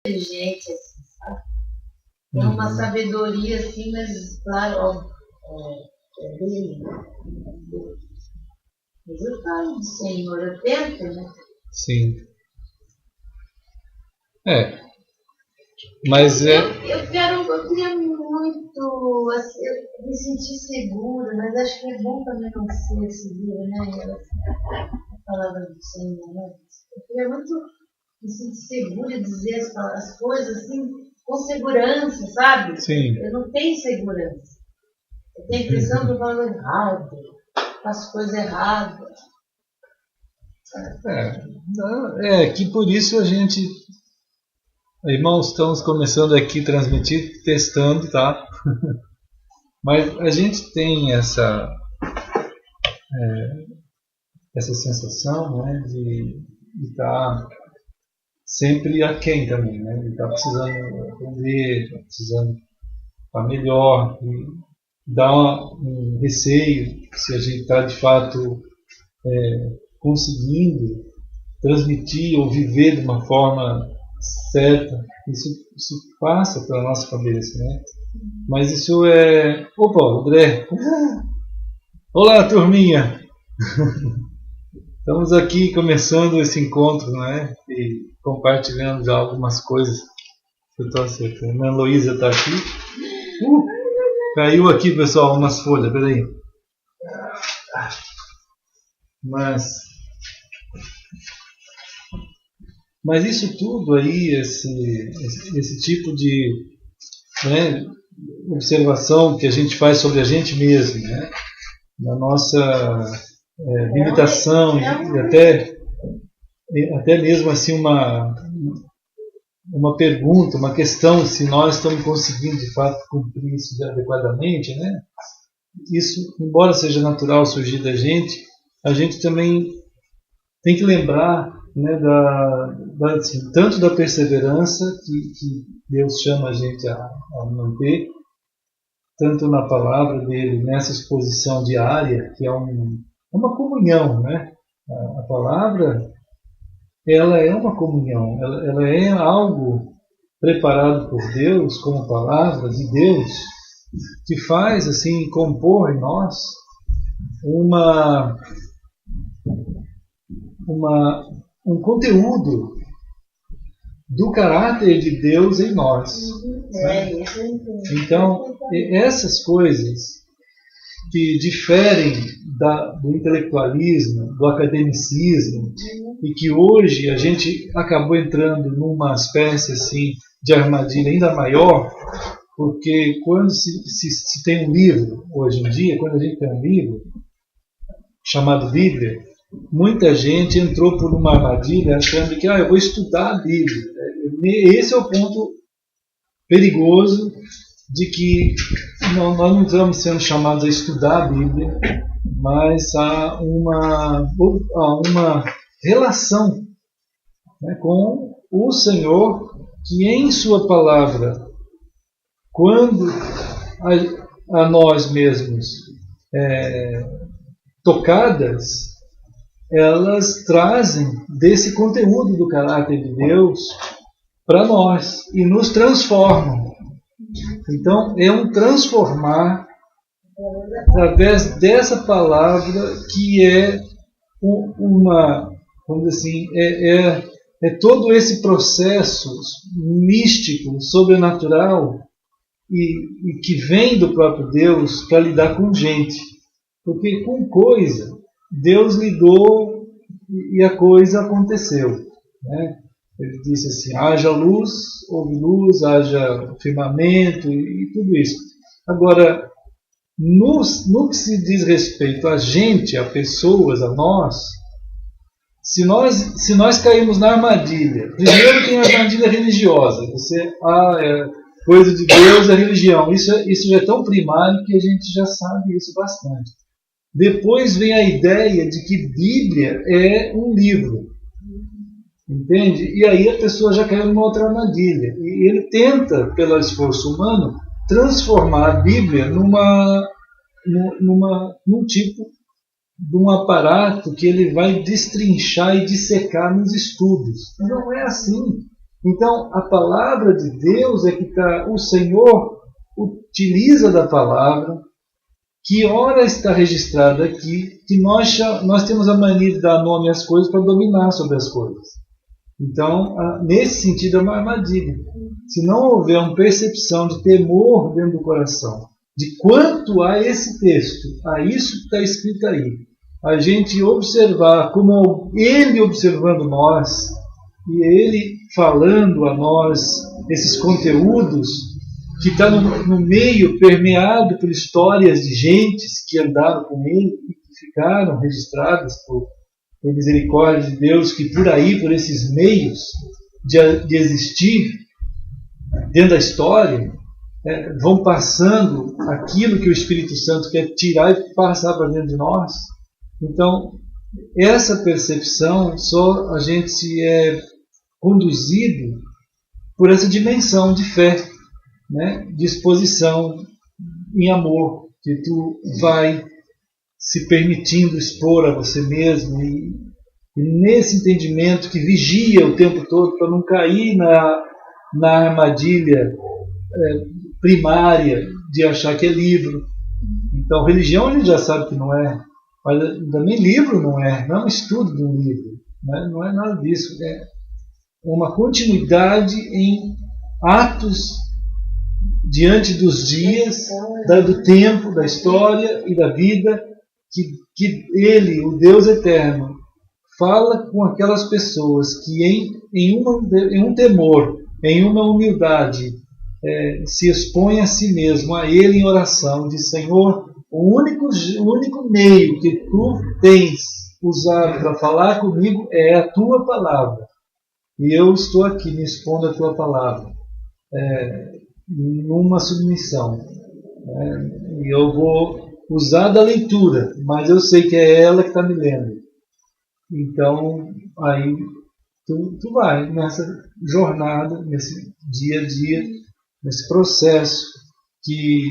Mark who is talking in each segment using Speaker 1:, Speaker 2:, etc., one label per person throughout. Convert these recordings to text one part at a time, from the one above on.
Speaker 1: inteligente, assim, sabe? Tem uma sabedoria, assim, mas, claro, óbvio, é dele, né? Mas eu falo do Senhor, eu tento, né?
Speaker 2: Sim. Mas
Speaker 1: eu queria muito, assim, eu me sentir segura, mas acho que é bom também não ser segura, né? A palavra do Senhor, né? Eu queria muito me sentir segura e dizer as coisas assim, com segurança, sabe?
Speaker 2: Sim.
Speaker 1: Eu não tenho segurança. Eu tenho a impressão que eu falo errado, faço coisa errada.
Speaker 2: Que por isso a gente, irmãos, estamos começando aqui a transmitir, testando, tá? Mas a gente tem essa sensação, né, de estar sempre aquém também, né, de estar precisando aprender, estar precisando estar melhor, e dá um receio se a gente está de fato conseguindo transmitir ou viver de uma forma certa. Isso passa pela nossa cabeça, né? Mas isso é... Opa, André! Olá, turminha! Estamos aqui começando esse encontro, né? E compartilhando já algumas coisas que eu estou acertando. A Heloísa está aqui. Caiu aqui, pessoal, umas folhas, peraí. Mas isso tudo aí, esse tipo de, né, observação que a gente faz sobre a gente mesmo, né, na nossa limitação, e até mesmo assim uma pergunta, uma questão, se nós estamos conseguindo de fato cumprir isso adequadamente, né? Isso, embora seja natural surgir da gente, a gente também tem que lembrar, né, assim, tanto da perseverança que Deus chama a gente a manter, tanto na palavra dele, nessa exposição diária, que é uma comunhão, né? A palavra, ela é uma comunhão, ela é algo preparado por Deus como palavra de Deus, que faz assim compor em nós um conteúdo do caráter de Deus em nós. Né? Então, essas coisas que diferem do intelectualismo, do academicismo, e que hoje a gente acabou entrando numa espécie assim, de armadilha ainda maior, porque quando se tem um livro, hoje em dia, quando a gente tem um livro chamado Bíblia, muita gente entrou por uma armadilha achando que eu vou estudar a Bíblia. Esse é o ponto perigoso de que nós não estamos sendo chamados a estudar a Bíblia, mas a uma relação, né, com o Senhor, que em sua palavra, quando a nós mesmos tocadas, elas trazem desse conteúdo do caráter de Deus para nós e nos transformam. Então, é um transformar através dessa palavra que é vamos dizer assim, é todo esse processo místico, sobrenatural e que vem do próprio Deus para lidar com gente. Porque com coisa, Deus lidou e a coisa aconteceu. Né? Ele disse assim, haja luz, houve luz, haja firmamento e tudo isso. Agora, no que se diz respeito a gente, a pessoas, a nós, se nós caímos na armadilha, primeiro tem a armadilha religiosa, coisa de Deus é religião, isso já é tão primário que a gente já sabe isso bastante. Depois vem a ideia de que Bíblia é um livro, entende? E aí a pessoa já caiu numa outra armadilha, e ele tenta, pelo esforço humano, transformar a Bíblia num tipo de um aparato que ele vai destrinchar e dissecar nos estudos. Não é assim. Então, a palavra de Deus é que o Senhor utiliza da palavra, que ora está registrada aqui, que nós temos a mania de dar nome às coisas para dominar sobre as coisas. Então, nesse sentido, é uma armadilha. Se não houver uma percepção de temor dentro do coração, de quanto há esse texto, a isso que está escrito aí, a gente observar como Ele observando nós, e Ele falando a nós esses conteúdos, que está no meio permeado por histórias de gentes que andaram com Ele e que ficaram registradas por misericórdia de Deus, que por aí, por esses meios de existir dentro da história, vão passando aquilo que o Espírito Santo quer tirar e passar para dentro de nós. Então, essa percepção, só a gente se é conduzido por essa dimensão de fé, né? Disposição em amor, que tu vai se permitindo expor a você mesmo e nesse entendimento que vigia o tempo todo para não cair na armadilha primária de achar que é livro. Então, religião a gente já sabe que não é, mas também livro não é um estudo de um livro, não é nada disso, é uma continuidade em atos diante dos dias, do tempo, da história e da vida, que Ele, o Deus eterno, fala com aquelas pessoas que em um temor, em uma humildade, se expõem a si mesmo, a Ele em oração, diz: Senhor, o único meio que Tu tens usado para falar comigo é a Tua palavra. E eu estou aqui me expondo a Tua palavra, numa submissão. E eu vou usar da leitura, mas eu sei que é ela que está me lendo. Então, aí tu vai nessa jornada, nesse dia a dia, nesse processo que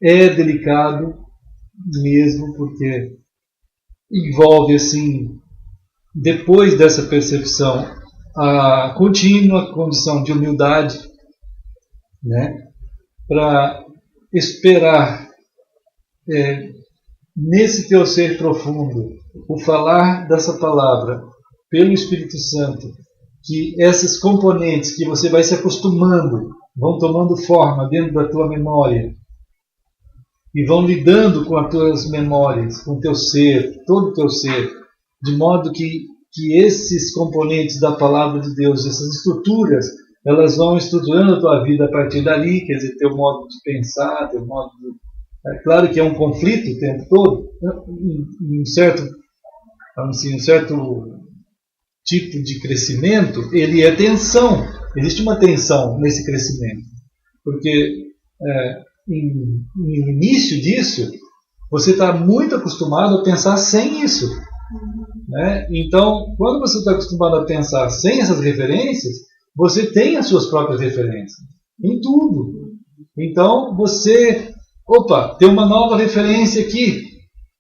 Speaker 2: é delicado mesmo, porque envolve, assim, depois dessa percepção, a contínua condição de humildade, né, para esperar nesse teu ser profundo o falar dessa palavra pelo Espírito Santo, que essas componentes que você vai se acostumando vão tomando forma dentro da tua memória e vão lidando com as tuas memórias, com o teu ser, todo o teu ser, de modo que esses componentes da palavra de Deus, essas estruturas, elas vão estruturando a tua vida a partir dali, quer dizer, teu modo de pensar, teu modo de... É claro que é um conflito o tempo todo, um certo tipo de crescimento, ele é tensão, existe uma tensão nesse crescimento, porque no início disso, você está muito acostumado a pensar sem isso. Né? Então, quando você está acostumado a pensar sem essas referências, você tem as suas próprias referências em tudo. Então, você, tem uma nova referência aqui,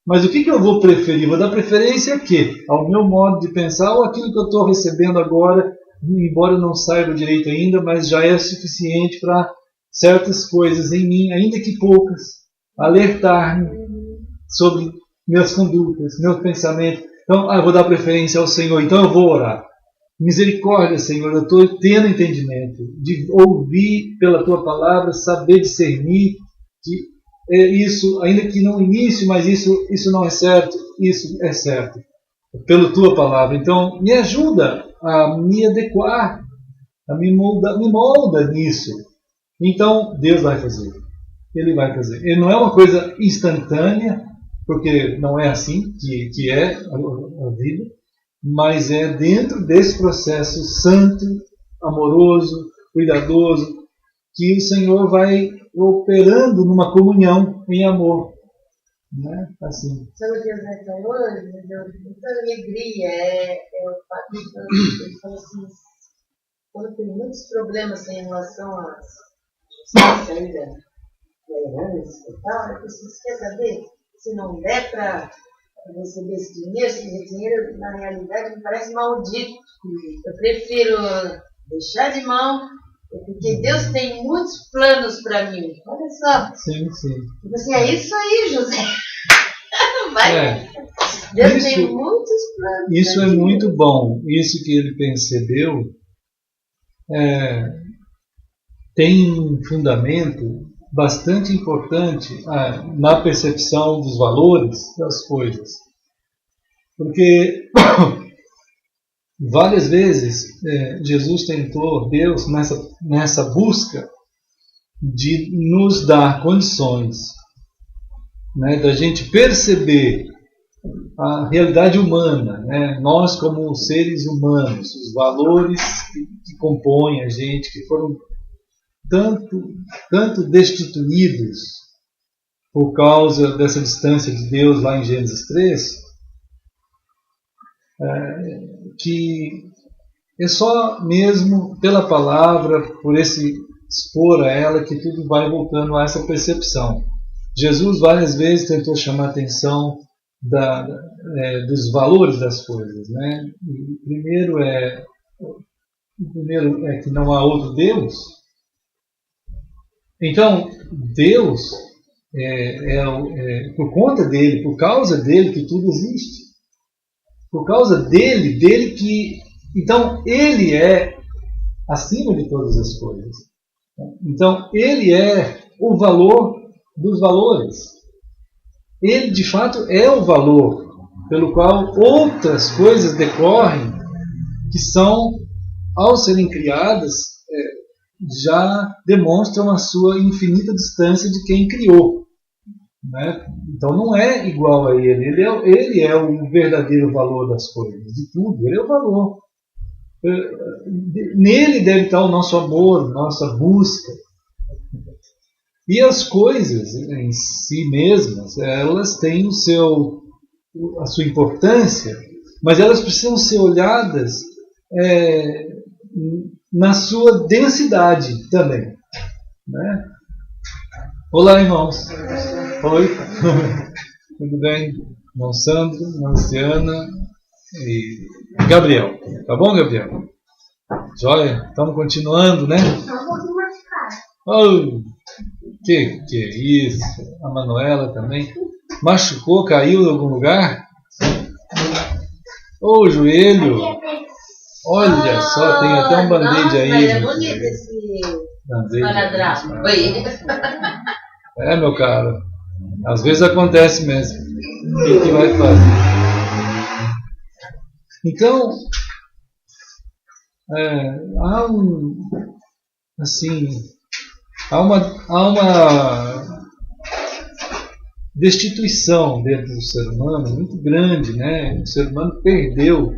Speaker 2: mas o que eu vou preferir? Vou dar preferência a quê? Ao meu modo de pensar ou aquilo que eu estou recebendo agora, embora eu não saiba direito ainda, mas já é suficiente para certas coisas em mim, ainda que poucas, alertar-me sobre minhas condutas, meus pensamentos. Então, eu vou dar preferência ao Senhor, então eu vou orar. Misericórdia, Senhor, eu estou tendo entendimento de ouvir pela Tua palavra, saber discernir que isso, ainda que no início, mas isso não é certo, isso é certo, pela Tua palavra. Então, me ajuda a me adequar, me molda nisso. Então, Deus vai fazer. Ele vai fazer. Ele não é uma coisa instantânea, porque não é assim que é a vida, mas é dentro desse processo santo, amoroso, cuidadoso, que o Senhor vai operando numa comunhão em amor. Né? Assim.
Speaker 1: Sabe o que Deus vai falar hoje? Me deu muita alegria. O fato de ele falou assim, quando tem muitos problemas em relação à saída da herança e tal, eu preciso, quer saber? Se não der para receber esse dinheiro na realidade me parece maldito. Eu prefiro Deixar de mão, porque Deus tem muitos planos para mim. Olha só.
Speaker 2: Sim, sim.
Speaker 1: Você é isso aí, José. Vai. Deus tem muitos planos.
Speaker 2: Isso é muito bom. Isso que ele percebeu tem um fundamento bastante importante na percepção dos valores das coisas. Porque várias vezes Jesus tentou, Deus, nessa busca de nos dar condições, né, da gente perceber a realidade humana, né, nós como seres humanos, os valores que compõem a gente, que foram tanto destituídos por causa dessa distância de Deus lá em Gênesis 3, que é só mesmo pela palavra, por esse expor a ela, que tudo vai voltando a essa percepção. Jesus várias vezes tentou chamar a atenção dos valores das coisas, né? O primeiro é que não há outro Deus. Então, Deus por conta dele, por causa dele que tudo existe. Por causa dele que... Então, ele é acima de todas as coisas. Então, ele é o valor dos valores. Ele, de fato, é o valor pelo qual outras coisas decorrem, que são, ao serem criadas, já demonstram a sua infinita distância de quem criou. Né? Então não é igual a ele. Ele é o verdadeiro valor das coisas, de tudo. Ele é o valor. Nele deve estar o nosso amor, nossa busca. E as coisas em si mesmas, elas têm a sua importância, mas elas precisam ser olhadas na sua densidade também. Né? Olá, irmãos. Oi. Tudo bem? Irmão Sandro, irmã Luciana e Gabriel. Tá bom, Gabriel? Joia? Estamos continuando, né? Oh, que isso? A Manuela também. Machucou, caiu em algum lugar? O joelho. Olha só, tem até um band-aid aí.
Speaker 1: É bonito esse esparadrapo.
Speaker 2: Meu caro. Às vezes acontece mesmo. O que vai fazer? Então, há uma destituição dentro do ser humano muito grande, né? O ser humano perdeu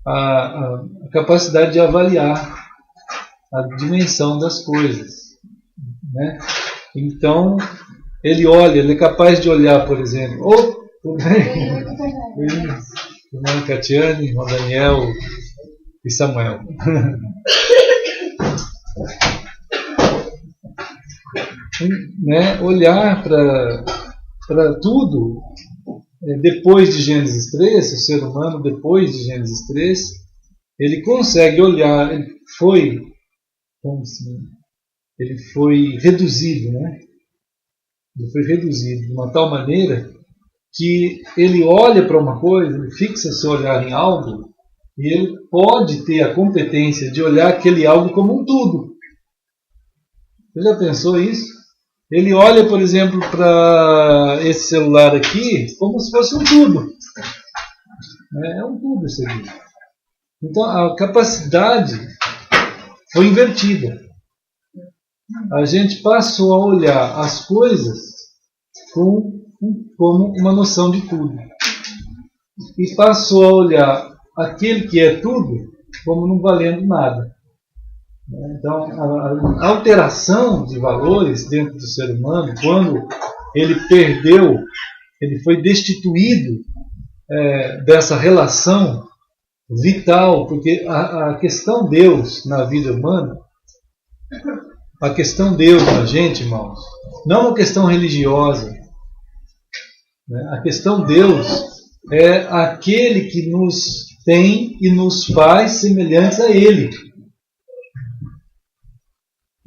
Speaker 2: a capacidade de avaliar a dimensão das coisas, né? Então ele é capaz de olhar, por exemplo, tudo bem? Irmã Catiane, irmão Daniel e Samuel. Né? Olhar para tudo depois de Gênesis 3, o ser humano depois de Gênesis 3, ele consegue olhar, ele foi reduzido, né? Ele foi reduzido de uma tal maneira que ele olha para uma coisa, ele fixa seu olhar em algo e ele pode ter a competência de olhar aquele algo como um tudo. Você já pensou isso? Ele olha, por exemplo, para esse celular aqui como se fosse um tudo. É um tudo isso aqui. Então a capacidade foi invertida. A gente passou a olhar as coisas como uma noção de tudo. E passou a olhar aquele que é tudo como não valendo nada. Então, a alteração de valores dentro do ser humano, quando ele foi destituído dessa relação vital, porque a questão Deus na vida humana, a questão Deus na gente, irmãos, não é uma questão religiosa. A questão Deus é aquele que nos tem e nos faz semelhantes a Ele.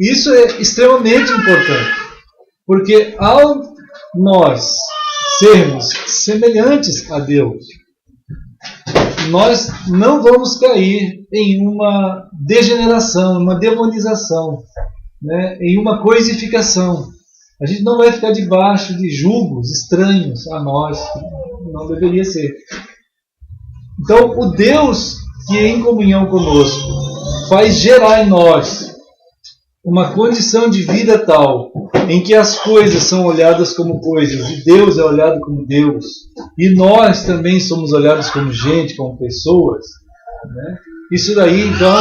Speaker 2: Isso é extremamente importante, porque ao nós sermos semelhantes a Deus, nós não vamos cair em uma degeneração, uma demonização, né? Em uma coisificação. A gente não vai ficar debaixo de julgos estranhos a nós, não deveria ser. Então, o Deus que é em comunhão conosco faz gerar em nós uma condição de vida tal em que as coisas são olhadas como coisas e Deus é olhado como Deus e nós também somos olhados como gente, como pessoas, né? Isso daí então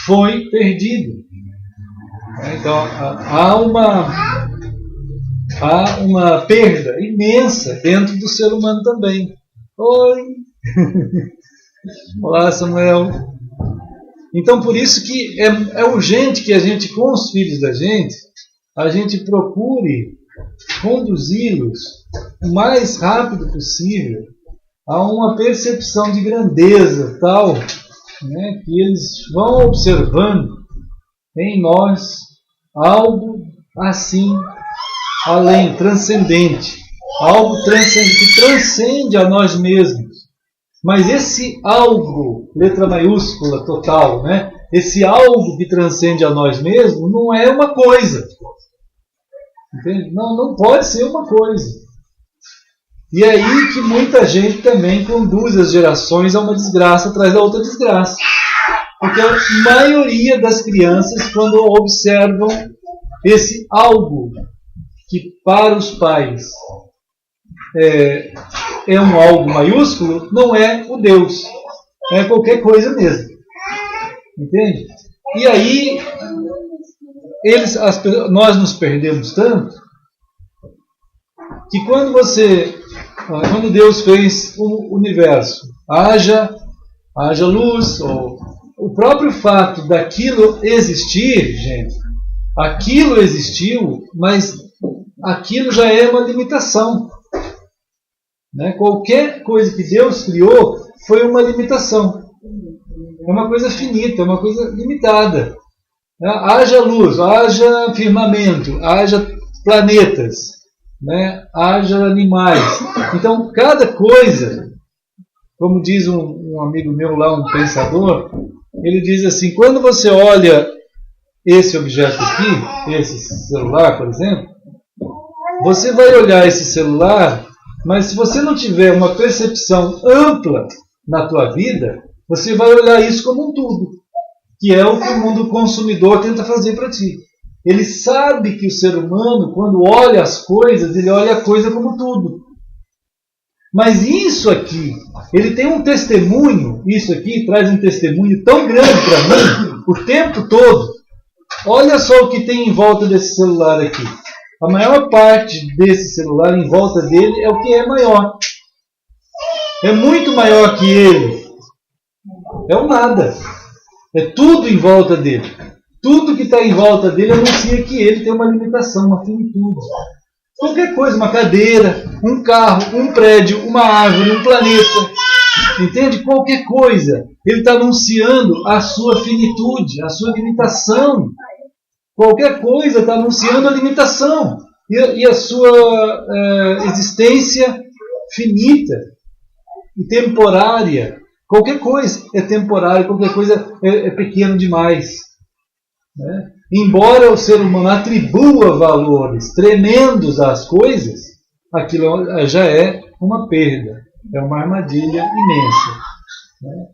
Speaker 2: foi perdido. Então há uma perda imensa dentro do ser humano também. Oi! Olá, Samuel. Então, por isso que é urgente que a gente, com os filhos da gente, a gente procure conduzi-los o mais rápido possível a uma percepção de grandeza tal, né, que eles vão observando em nós algo assim, além, transcendente, algo que transcende a nós mesmos. Mas esse algo, letra maiúscula, total, né? Esse algo que transcende a nós mesmos não é uma coisa. Entende? Não pode ser uma coisa. E é aí que muita gente também conduz as gerações a uma desgraça atrás da outra desgraça. Porque a maioria das crianças, quando observam esse algo que para os pais é um algo maiúsculo, não é o Deus. É qualquer coisa mesmo. Entende? E aí, nós nos perdemos tanto que quando Deus fez o universo, haja luz, ou o próprio fato daquilo existir, gente, aquilo existiu, mas aquilo já é uma limitação. Né? Qualquer coisa que Deus criou foi uma limitação. É uma coisa finita, é uma coisa limitada. Né? Haja luz, haja firmamento, haja planetas, né? Haja animais. Então, cada coisa, como diz um amigo meu lá, um pensador, ele diz assim, quando você olha esse objeto aqui, esse celular, por exemplo, você vai olhar esse celular, mas se você não tiver uma percepção ampla na tua vida, você vai olhar isso como um tudo, que é o que o mundo consumidor tenta fazer para ti. Ele sabe que o ser humano, quando olha as coisas, ele olha a coisa como tudo. Mas isso aqui, ele tem um testemunho, isso aqui traz um testemunho tão grande para mim, o tempo todo. Olha só o que tem em volta desse celular aqui. A maior parte desse celular em volta dele é o que é maior. É muito maior que ele. É o nada. É tudo em volta dele. Tudo que está em volta dele anuncia que ele tem uma limitação, uma finitude. Qualquer coisa, uma cadeira, um carro, um prédio, uma árvore, um planeta. Entende? Qualquer coisa. Ele está anunciando a sua finitude, a sua limitação. Qualquer coisa está anunciando a limitação e a sua existência finita e temporária. Qualquer coisa é temporária, qualquer coisa é pequeno demais. Né? Embora o ser humano atribua valores tremendos às coisas, aquilo já é uma perda, é uma armadilha imensa. Né?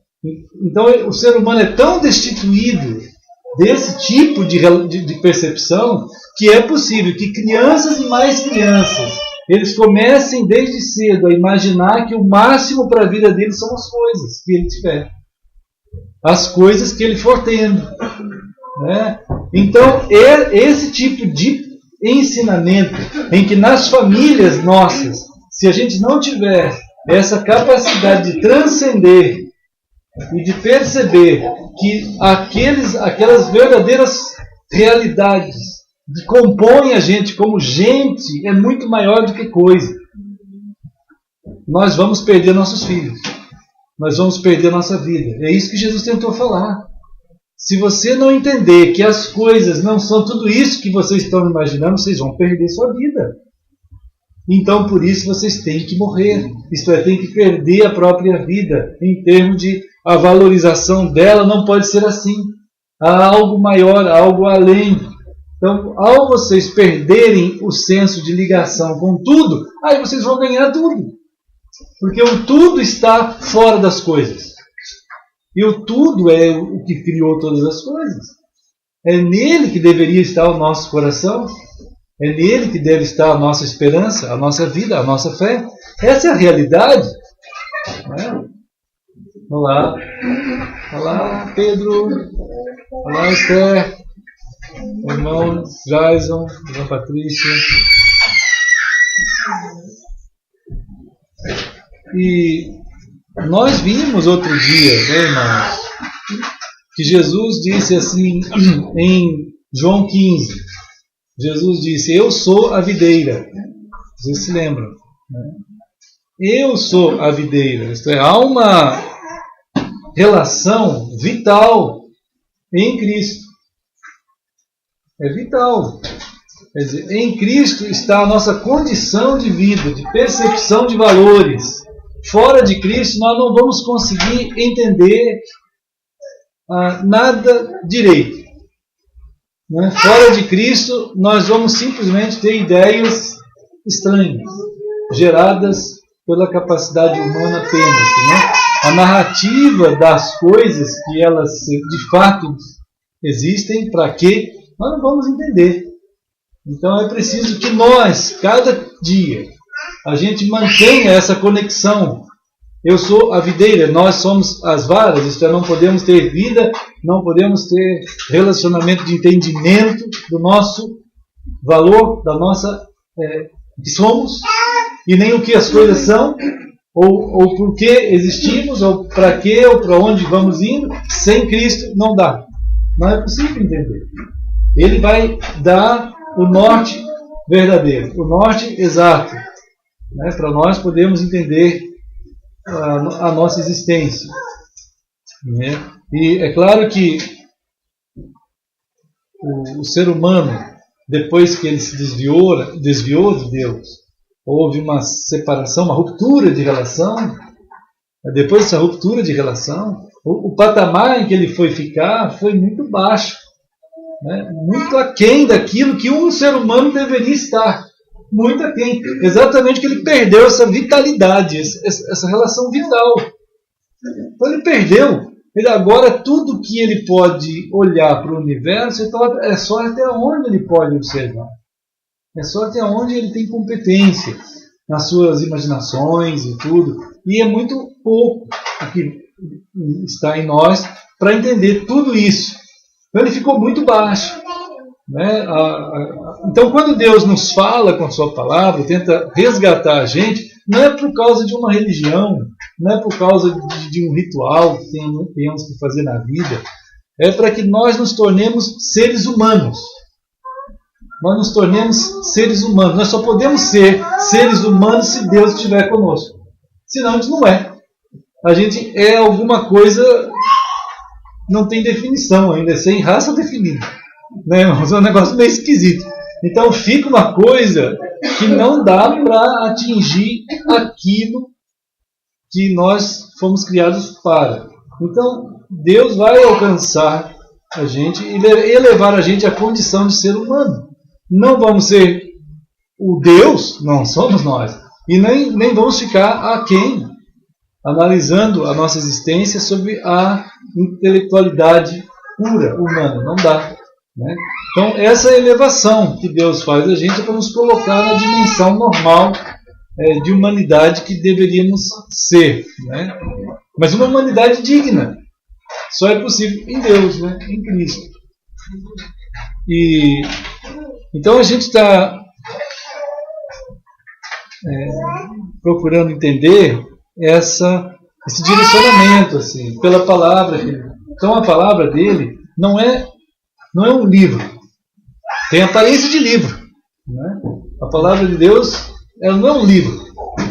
Speaker 2: Então o ser humano é tão destituído desse tipo de percepção que é possível que crianças e mais crianças eles comecem desde cedo a imaginar que o máximo para a vida deles são as coisas que ele tiver, as coisas que ele for tendo, né? Então esse tipo de ensinamento em que nas famílias nossas, se a gente não tiver essa capacidade de transcender e de perceber que aquelas verdadeiras realidades que compõem a gente como gente é muito maior do que coisa, nós vamos perder nossos filhos, nós vamos perder nossa vida. É isso que Jesus tentou falar. se você não entender que as coisas não são tudo isso que vocês estão imaginando, vocês vão perder sua vida. Então, por isso, vocês têm que morrer. Isto é, têm que perder a própria vida. Em termos de a valorização dela não pode ser assim. Há algo maior, algo além. Então, ao vocês perderem o senso de ligação com tudo, aí vocês vão ganhar tudo. Porque o tudo está fora das coisas. E o tudo é o que criou todas as coisas. É nele que deveria estar o nosso coração. É nele que deve estar a nossa esperança, a nossa vida, a nossa fé. Essa é a realidade. Olá. Olá, Pedro. Olá, Esther. Irmão Jason, irmã Patrícia. E nós vimos outro dia, né, irmãos, que Jesus disse assim em João 15. Jesus disse, eu sou a videira. Vocês se lembram? Eu sou a videira. Isto é, há uma relação vital em Cristo. É vital. Quer dizer, em Cristo está a nossa condição de vida, de percepção de valores. Fora de Cristo nós não vamos conseguir entender nada direito. Fora de Cristo, nós vamos simplesmente ter ideias estranhas, geradas pela capacidade humana apenas. A narrativa das coisas que elas de fato existem, para quê? Nós não vamos entender. Então é preciso que nós, cada dia, a gente mantenha essa conexão. Eu sou a videira, nós somos as varas, isto é, não podemos ter vida, não podemos ter relacionamento de entendimento do nosso valor, da nossa que somos, e nem o que as coisas são, ou por que existimos, ou para quê, ou para onde vamos indo. Sem Cristo não dá. Não é possível entender. Ele vai dar o norte verdadeiro, o norte exato, para nós podermos entender a nossa existência. E é claro que o ser humano, depois que ele se desviou de Deus, houve uma separação, uma ruptura de relação. Depois dessa ruptura de relação, o patamar em que ele foi ficar foi muito baixo, muito aquém daquilo que um ser humano deveria estar. Muito aquém. Exatamente que ele perdeu essa vitalidade, essa relação vital. Então ele perdeu. Ele agora, tudo que ele pode olhar para o universo, é só até onde ele pode observar. É só até onde ele tem competência nas suas imaginações e tudo. E é muito pouco o que está em nós para entender tudo isso. Então ele ficou muito baixo. Então quando Deus nos fala com a sua palavra, tenta resgatar a gente, não é por causa de uma religião, não é por causa de um ritual que tenhamos que fazer na vida, é para que nós nos tornemos seres humanos. Nós nos tornemos seres humanos. Nós só podemos ser seres humanos se Deus estiver conosco. Senão a gente não é. A gente é alguma coisa, não tem definição ainda, é sem raça definida. É um negócio meio esquisito. Então fica uma coisa que não dá para atingir aquilo que nós fomos criados para. Então Deus vai alcançar a gente e elevar a gente à condição de ser humano. Não vamos ser o Deus, não somos nós. E nem vamos ficar aquém, analisando a nossa existência sobre a intelectualidade pura, humana. Não dá. Então essa elevação que Deus faz a gente é para nos colocar na dimensão normal de humanidade que deveríamos ser, mas uma humanidade digna só é possível em Deus, em Cristo. E então a gente está procurando entender esse direcionamento assim, pela palavra dele. Então a palavra dele não é um livro. Tem aparência de livro. A palavra de Deus, ela não é um livro.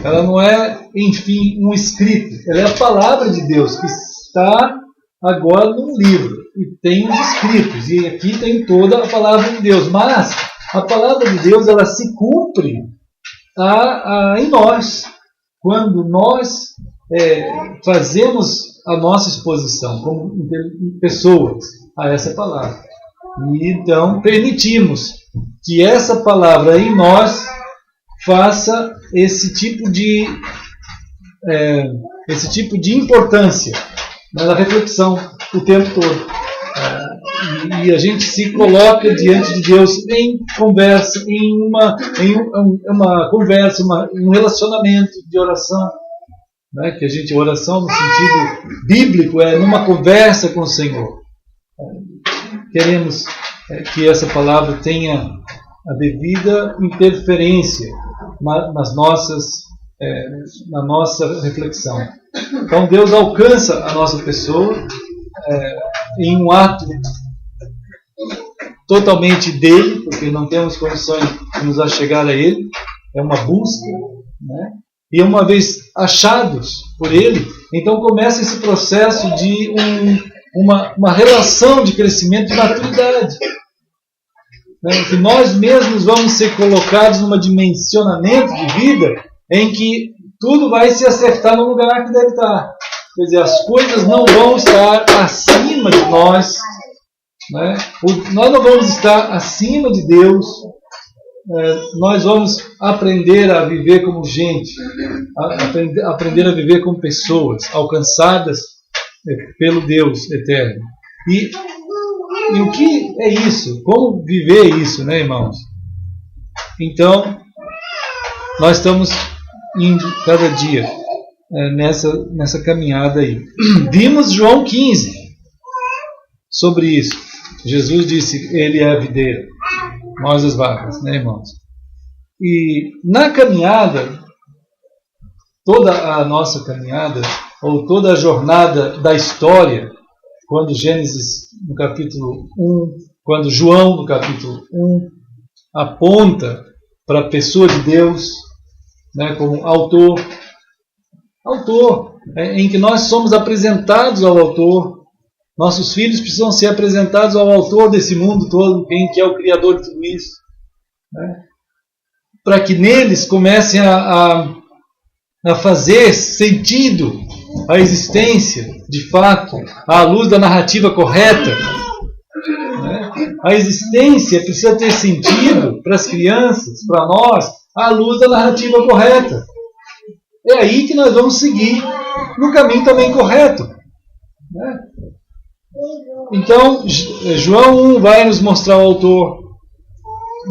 Speaker 2: Ela não é, enfim, um escrito. Ela é a palavra de Deus que está agora num livro. e tem os escritos, e aqui tem toda a palavra de Deus, mas a palavra de Deus ela se cumpre em nós, quando nós fazemos a nossa exposição como pessoas a essa palavra. E então permitimos que essa palavra em nós faça esse tipo de importância na reflexão o tempo todo. E a gente se coloca diante de Deus em conversa, em uma conversa, um relacionamento de oração. Né? Que oração no sentido bíblico é numa conversa com o Senhor. Queremos que essa palavra tenha a devida interferência na nossa reflexão. Então Deus alcança a nossa pessoa em um ato totalmente dele, porque não temos condições de nos achegar a ele, é uma busca, né? E uma vez achados por ele, então começa esse processo de uma relação de crescimento de maturidade, né? Que nós mesmos vamos ser colocados num dimensionamento de vida em que tudo vai se acertar no lugar que deve estar. Quer dizer, as coisas não vão estar acima de nós, né? Nós não vamos estar acima de Deus. Nós vamos aprender a viver como gente, aprender a viver como pessoas alcançadas pelo Deus eterno. E o que é isso? Como viver isso, né, irmãos? Então, nós estamos indo cada dia nessa caminhada aí. Vimos João 15 sobre isso. Jesus disse, ele é a videira, nós as vacas, né, irmãos? E na caminhada, toda a nossa caminhada, ou toda a jornada da história, quando Gênesis no capítulo 1, quando João no capítulo 1 aponta para a pessoa de Deus, né, como autor, em que nós somos apresentados ao autor. Nossos filhos precisam ser apresentados ao autor desse mundo todo, quem que é o criador de tudo isso, né? Para que neles comecem a fazer sentido a existência, de fato, à luz da narrativa correta, né? A existência precisa ter sentido para as crianças, para nós, à luz da narrativa correta. É aí que nós vamos seguir no caminho também correto, né? Então, João 1 vai nos mostrar o autor,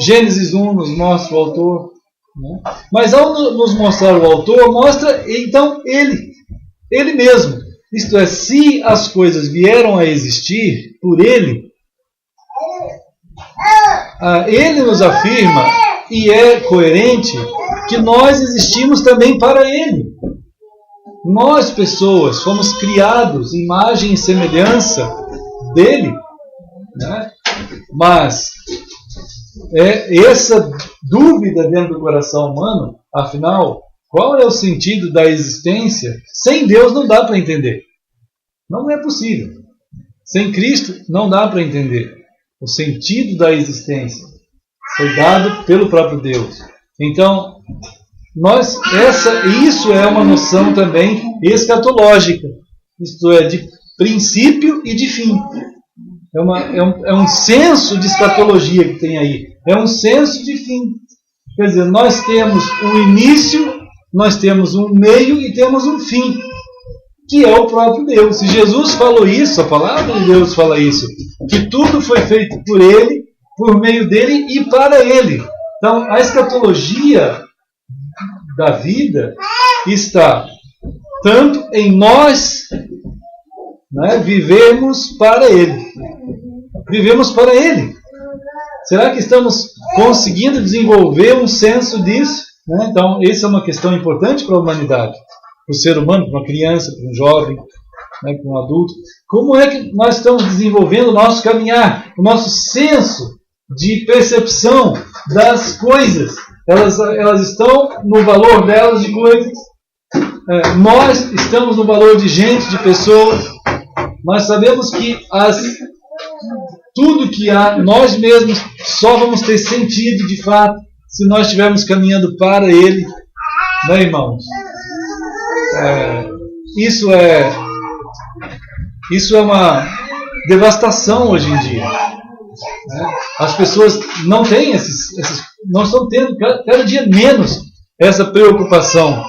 Speaker 2: Gênesis 1 nos mostra o autor, né? Mas ao nos mostrar o autor, mostra então ele mesmo. Isto é, se as coisas vieram a existir por ele, ele nos afirma, e é coerente, que nós existimos também para ele. Nós, pessoas, fomos criados em imagem e semelhança dele, né? Mas essa dúvida dentro do coração humano, afinal, qual é o sentido da existência? Sem Deus não dá para entender. Não é possível. Sem Cristo não dá para entender. O sentido da existência foi dado pelo próprio Deus. Então, isso é uma noção também escatológica, isto é, de princípio e de fim. É um senso de escatologia que tem aí, é um senso de fim. Quer dizer, nós temos um início, nós temos um meio e temos um fim, que é o próprio Deus. Se Jesus falou isso, a palavra de Deus fala isso, que tudo foi feito por Ele, por meio dele e para Ele. Então, a escatologia da vida está tanto em nós, né, vivemos para Ele. Vivemos para Ele. Será que estamos conseguindo desenvolver um senso disso? Né? Então, essa é uma questão importante para a humanidade, para o ser humano, para uma criança, para um jovem, né, para um adulto. Como é que nós estamos desenvolvendo o nosso caminhar, o nosso senso de percepção das coisas? Elas estão no valor delas de coisas. Nós estamos no valor de gente, de pessoas. Nós sabemos que tudo que há, nós mesmos só vamos ter sentido de fato se nós estivermos caminhando para Ele, né, irmãos? Isso é uma devastação hoje em dia. Né? As pessoas não têm não estão tendo cada dia menos essa preocupação.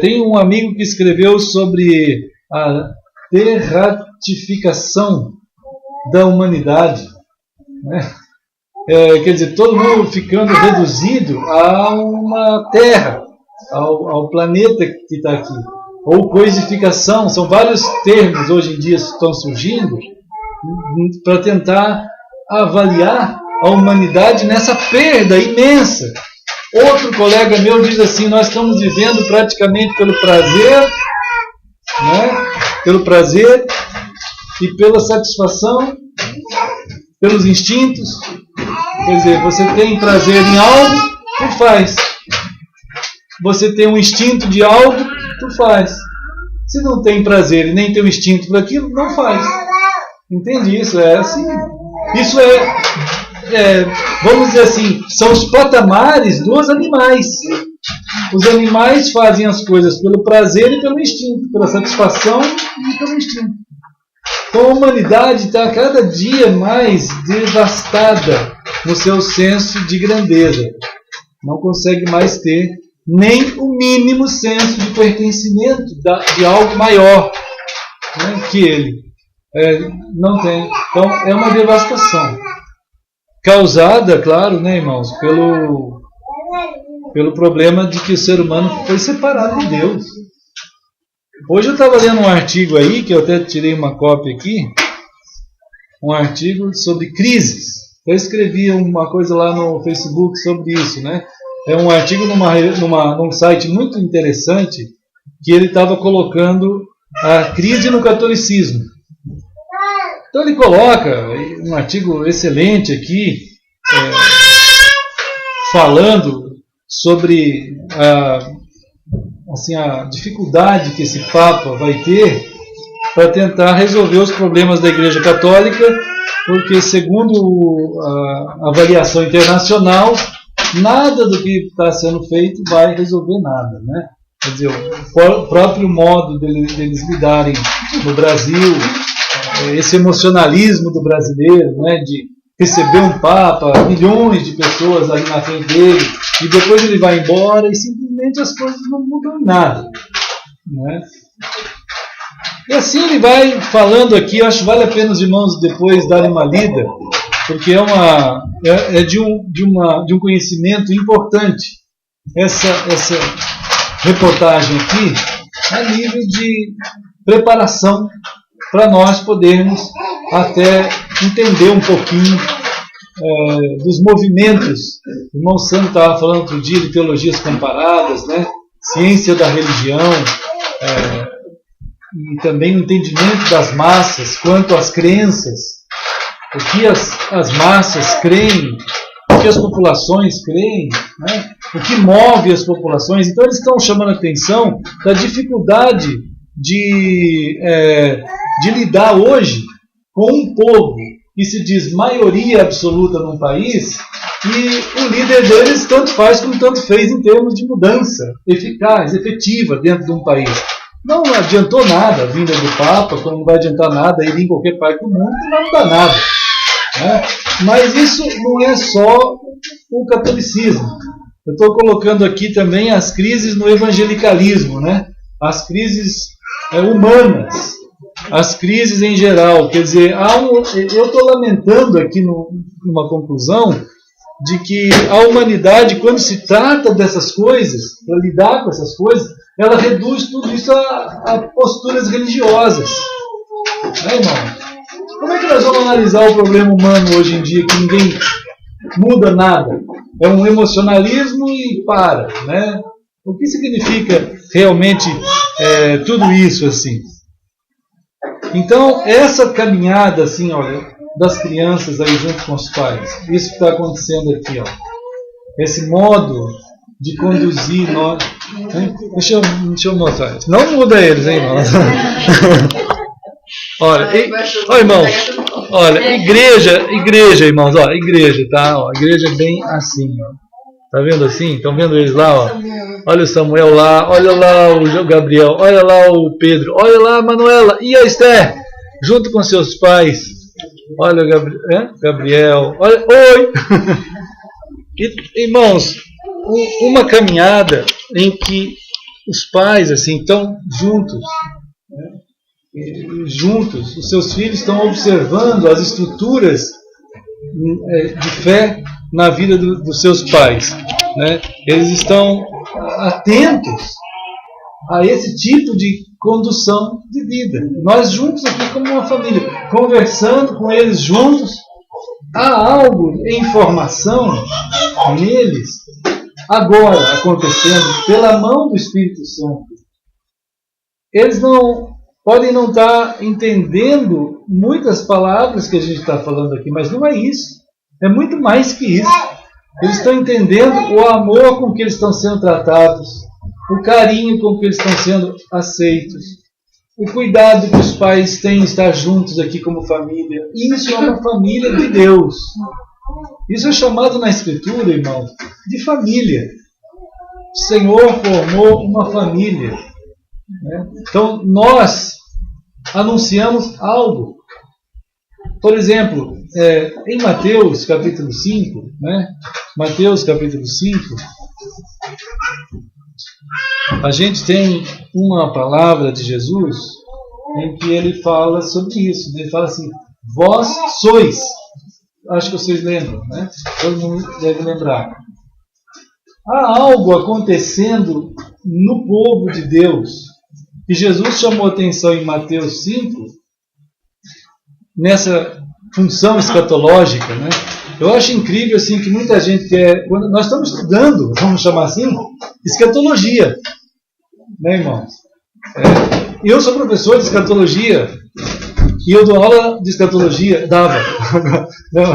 Speaker 2: Tem um amigo que escreveu sobre a derratificação da humanidade, né? Quer dizer, todo mundo ficando reduzido a uma terra, ao planeta que está aqui. Ou coisificação, são vários termos hoje em dia que estão surgindo para tentar avaliar a humanidade nessa perda imensa. Outro colega meu diz assim: nós estamos vivendo praticamente pelo prazer, né? Pelo prazer e pela satisfação, pelos instintos. Quer dizer, você tem prazer em algo, tu faz. Você tem um instinto de algo, tu faz. Se não tem prazer e nem tem um instinto por aquilo, não faz. Entende isso? É assim. Isso vamos dizer assim, são os patamares dos animais. Os animais fazem as coisas pelo prazer e pelo instinto, pela satisfação e pelo instinto. Então a humanidade está cada dia mais devastada no seu senso de grandeza. Não consegue mais ter nem o mínimo senso de pertencimento de algo maior, né, que ele. Não tem. Então é uma devastação. Causada, claro, né, irmãos, pelo problema de que o ser humano foi separado de Deus. Hoje eu estava lendo um artigo aí, que eu até tirei uma cópia aqui, um artigo sobre crises. Eu escrevi uma coisa lá no Facebook sobre isso, né? É um artigo num site muito interessante, que ele estava colocando a crise no catolicismo. Então ele coloca um artigo excelente aqui, falando sobre a dificuldade que esse Papa vai ter para tentar resolver os problemas da Igreja Católica, porque segundo a avaliação internacional, nada do que está sendo feito vai resolver nada, né? Quer dizer, o próprio modo deles lidarem no Brasil, esse emocionalismo do brasileiro, né, de receber um Papa, milhões de pessoas ali na frente dele, e depois ele vai embora e simplesmente as coisas não mudam em nada, né? E assim ele vai falando aqui. Eu acho que vale a pena os irmãos depois darem uma lida, porque é de um conhecimento importante essa reportagem aqui, a nível de preparação para nós podermos até entender um pouquinho dos movimentos. O irmão Sandro estava falando outro dia de teologias comparadas, né? Ciência da religião, e também o entendimento das massas quanto às crenças, o que as massas creem, o que as populações creem, né? O que move as populações. Então eles estão chamando a atenção da dificuldade de lidar hoje com um povo que se diz maioria absoluta num país, e o líder deles tanto faz como tanto fez em termos de mudança eficaz, efetiva dentro de um país. Não adiantou nada a vinda do Papa, como não vai adiantar nada ele em qualquer parte do mundo, não vai mudar nada, né? Mas isso não é só o catolicismo. Eu estou colocando aqui também as crises no evangelicalismo, né? As crises humanas, as crises em geral. Quer dizer, eu estou lamentando aqui numa conclusão de que a humanidade, quando se trata dessas coisas, para lidar com essas coisas, ela reduz tudo isso a posturas religiosas. Né, irmão? Como é que nós vamos analisar o problema humano hoje em dia, que ninguém muda nada? É um emocionalismo e para, né? O que significa realmente tudo isso assim? Então, essa caminhada assim, olha, das crianças aí junto com os pais, isso que está acontecendo aqui, ó, esse modo de conduzir nós. Deixa eu mostrar. Não muda eles, hein, irmão? Olha, irmão. Olha, igreja, irmãos, ó, igreja, tá? Ó, igreja é bem assim, ó. Tá vendo assim? Estão vendo eles lá, ó? Olha o Samuel lá, olha lá o Gabriel, olha lá o Pedro, olha lá a Manuela e a Esther, junto com seus pais. Olha o Gabriel, olha, oi! E, irmãos, uma caminhada em que os pais assim estão juntos, né? Juntos, os seus filhos estão observando as estruturas de fé na vida dos seus pais, né? Eles estão atentos a esse tipo de condução de vida. Nós juntos aqui como uma família, conversando com eles juntos, há algo em formação neles agora acontecendo pela mão do Espírito Santo. Eles podem não estar entendendo muitas palavras que a gente está falando aqui, mas não é isso. É muito mais que isso. Eles estão entendendo o amor com que eles estão sendo tratados, o carinho com que eles estão sendo aceitos, o cuidado que os pais têm em estar juntos aqui como família. Isso é uma família de Deus. Isso é chamado na Escritura, irmão, de família. O Senhor formou uma família, né? Então nós anunciamos algo. Por exemplo, em Mateus capítulo 5, né? Mateus capítulo 5, a gente tem uma palavra de Jesus em que ele fala sobre isso. Ele fala assim: vós sois. Acho que vocês lembram, né? Todo mundo deve lembrar. Há algo acontecendo no povo de Deus que Jesus chamou atenção em Mateus 5, nessa função escatológica, né? Eu acho incrível assim que muita gente quer, quando nós estamos estudando, vamos chamar assim, escatologia, né, irmãos? Eu sou professor de escatologia e eu dou aula de escatologia,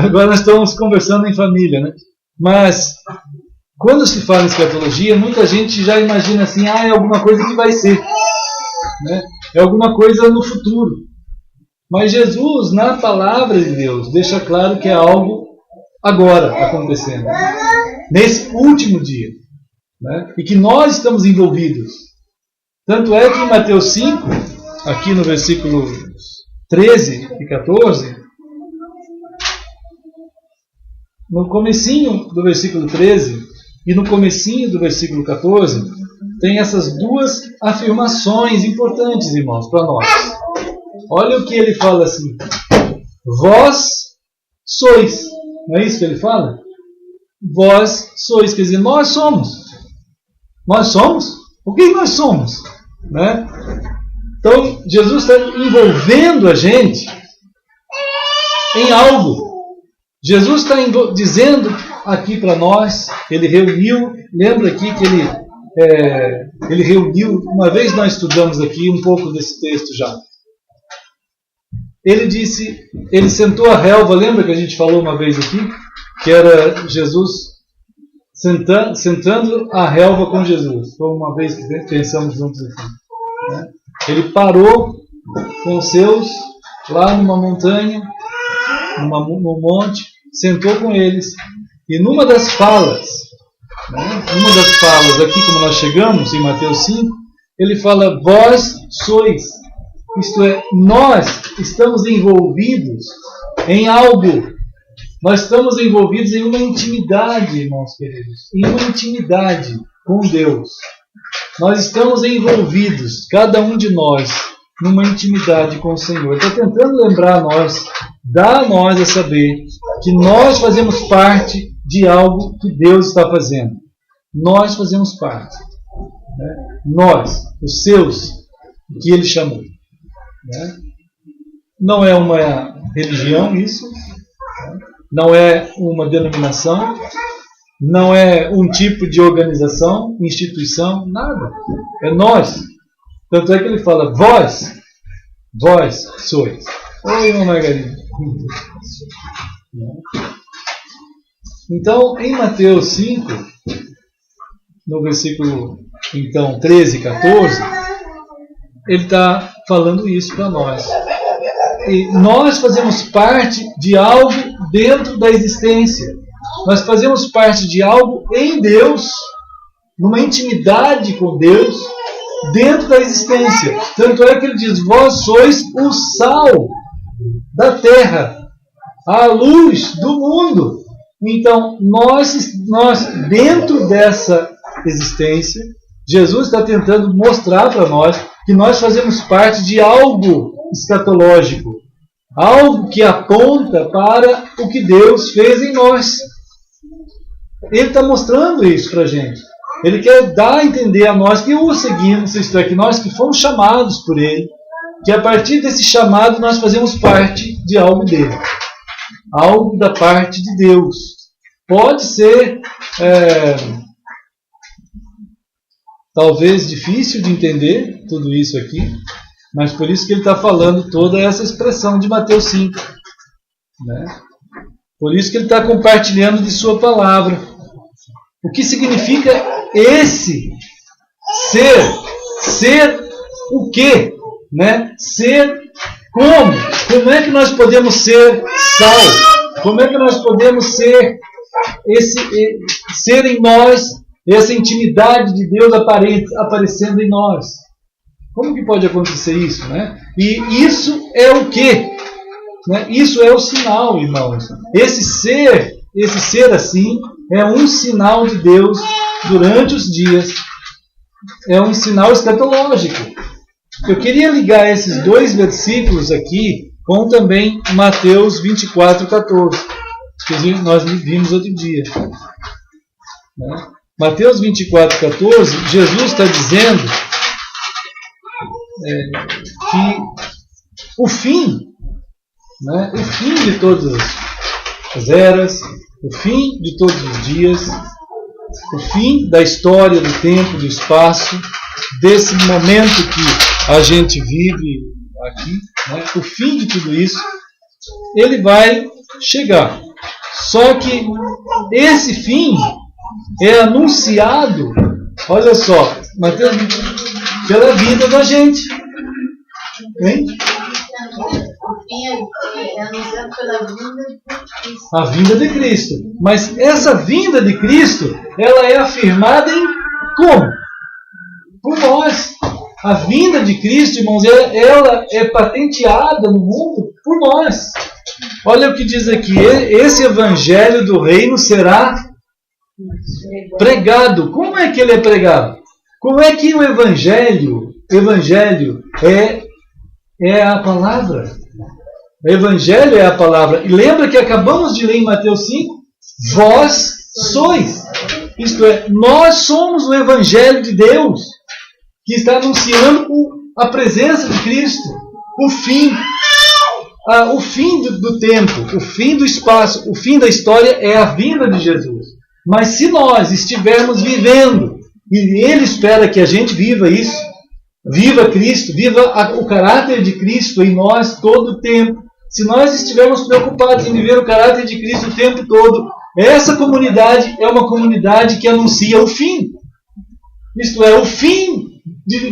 Speaker 2: agora nós estamos conversando em família, né? Mas quando se fala em escatologia, muita gente já imagina assim, é alguma coisa que vai ser, né? É alguma coisa no futuro. Mas Jesus, na palavra de Deus, deixa claro que é algo agora acontecendo, nesse último dia, né? E que nós estamos envolvidos. Tanto é que em Mateus 5, aqui no versículo 13 e 14, no comecinho do versículo 13 e no comecinho do versículo 14, tem essas duas afirmações importantes, irmãos, para nós. Olha o que ele fala assim: vós sois. Não é isso que ele fala? Vós sois, quer dizer, nós somos. Nós somos? O que nós somos? Né? Então, Jesus está envolvendo a gente em algo. Jesus está dizendo aqui para nós, ele reuniu, lembra aqui que ele reuniu, uma vez nós estudamos aqui um pouco desse texto já. Ele disse, ele sentou a relva, lembra que a gente falou uma vez aqui? Que era Jesus sentando a relva com Jesus. Foi uma vez que pensamos juntos aqui, né? Ele parou com os seus lá numa montanha, num monte, sentou com eles. E numa das falas, aqui como nós chegamos, em Mateus 5, ele fala, vós sois. Isto é, nós estamos envolvidos em algo. Nós estamos envolvidos em uma intimidade, irmãos queridos. Em uma intimidade com Deus. Nós estamos envolvidos, cada um de nós, numa intimidade com o Senhor. Está tentando lembrar a nós, dar a nós a saber que nós fazemos parte de algo que Deus está fazendo. Nós fazemos parte. Né? Nós, os seus, que Ele chamou. Né? Não é uma religião isso, não é uma denominação, não é um tipo de organização, instituição, nada. É nós. Tanto é que ele fala, vós sois. Oi, irmã Margarida. Então, em Mateus 5, no versículo então, 13 e 14, ele está falando isso para nós. nós fazemos parte de algo dentro da existência. Nós fazemos parte de algo em Deus, numa intimidade com Deus, dentro da existência. Tanto é que ele diz: vós sois o sal da terra, a luz do mundo. Então, nós dentro dessa existência, Jesus está tentando mostrar para nós que nós fazemos parte de algo escatológico, algo que aponta para o que Deus fez em nós. Ele está mostrando isso para a gente. Ele quer dar a entender a nós que o seguimos, isto é, que nós que fomos chamados por Ele, que a partir desse chamado nós fazemos parte de algo dele, algo da parte de Deus. Pode ser talvez difícil de entender tudo isso aqui, mas por isso que ele está falando toda essa expressão de Mateus 5. Né? Por isso que ele está compartilhando de sua palavra. O que significa esse ser? Ser o quê? Né? Ser como? Como é que nós podemos ser sal? Como é que nós podemos ser ser em nós essa intimidade de Deus aparecendo em nós? Como que pode acontecer isso? Né? E isso é o quê? Né? Isso é o sinal, irmãos. Esse ser assim é um sinal de Deus durante os dias. É um sinal escatológico. Eu queria ligar esses dois versículos aqui com também Mateus 24:14, que nós vimos outro dia. Né? Mateus 24:14, Jesus está dizendo que o fim, né, o fim de todas as eras, o fim de todos os dias, o fim da história, do tempo, do espaço, desse momento que a gente vive aqui, né, o fim de tudo isso, ele vai chegar. Só que esse fim é anunciado, olha só, Mateus, pela vida da gente. Hein?
Speaker 1: O fim é anunciado pela vinda de Cristo.
Speaker 2: A vinda de Cristo. Mas essa vinda de Cristo, ela é afirmada em como? Por nós. A vinda de Cristo, irmãos, ela é patenteada no mundo por nós. Olha o que diz aqui: esse evangelho do reino será pregado. Como é que ele é pregado? Como é que o evangelho é a palavra? O evangelho é a palavra. E lembra que acabamos de ler em Mateus 5? Vós sois. Isto é, nós somos o evangelho de Deus, que está anunciando a presença de Cristo, o fim do tempo, o fim do espaço, o fim da história é a vinda de Jesus. Mas se nós estivermos vivendo, e Ele espera que a gente viva isso, viva Cristo, viva o caráter de Cristo em nós todo o tempo, se nós estivermos preocupados em viver o caráter de Cristo o tempo todo, essa comunidade é uma comunidade que anuncia o fim. Isto é, o fim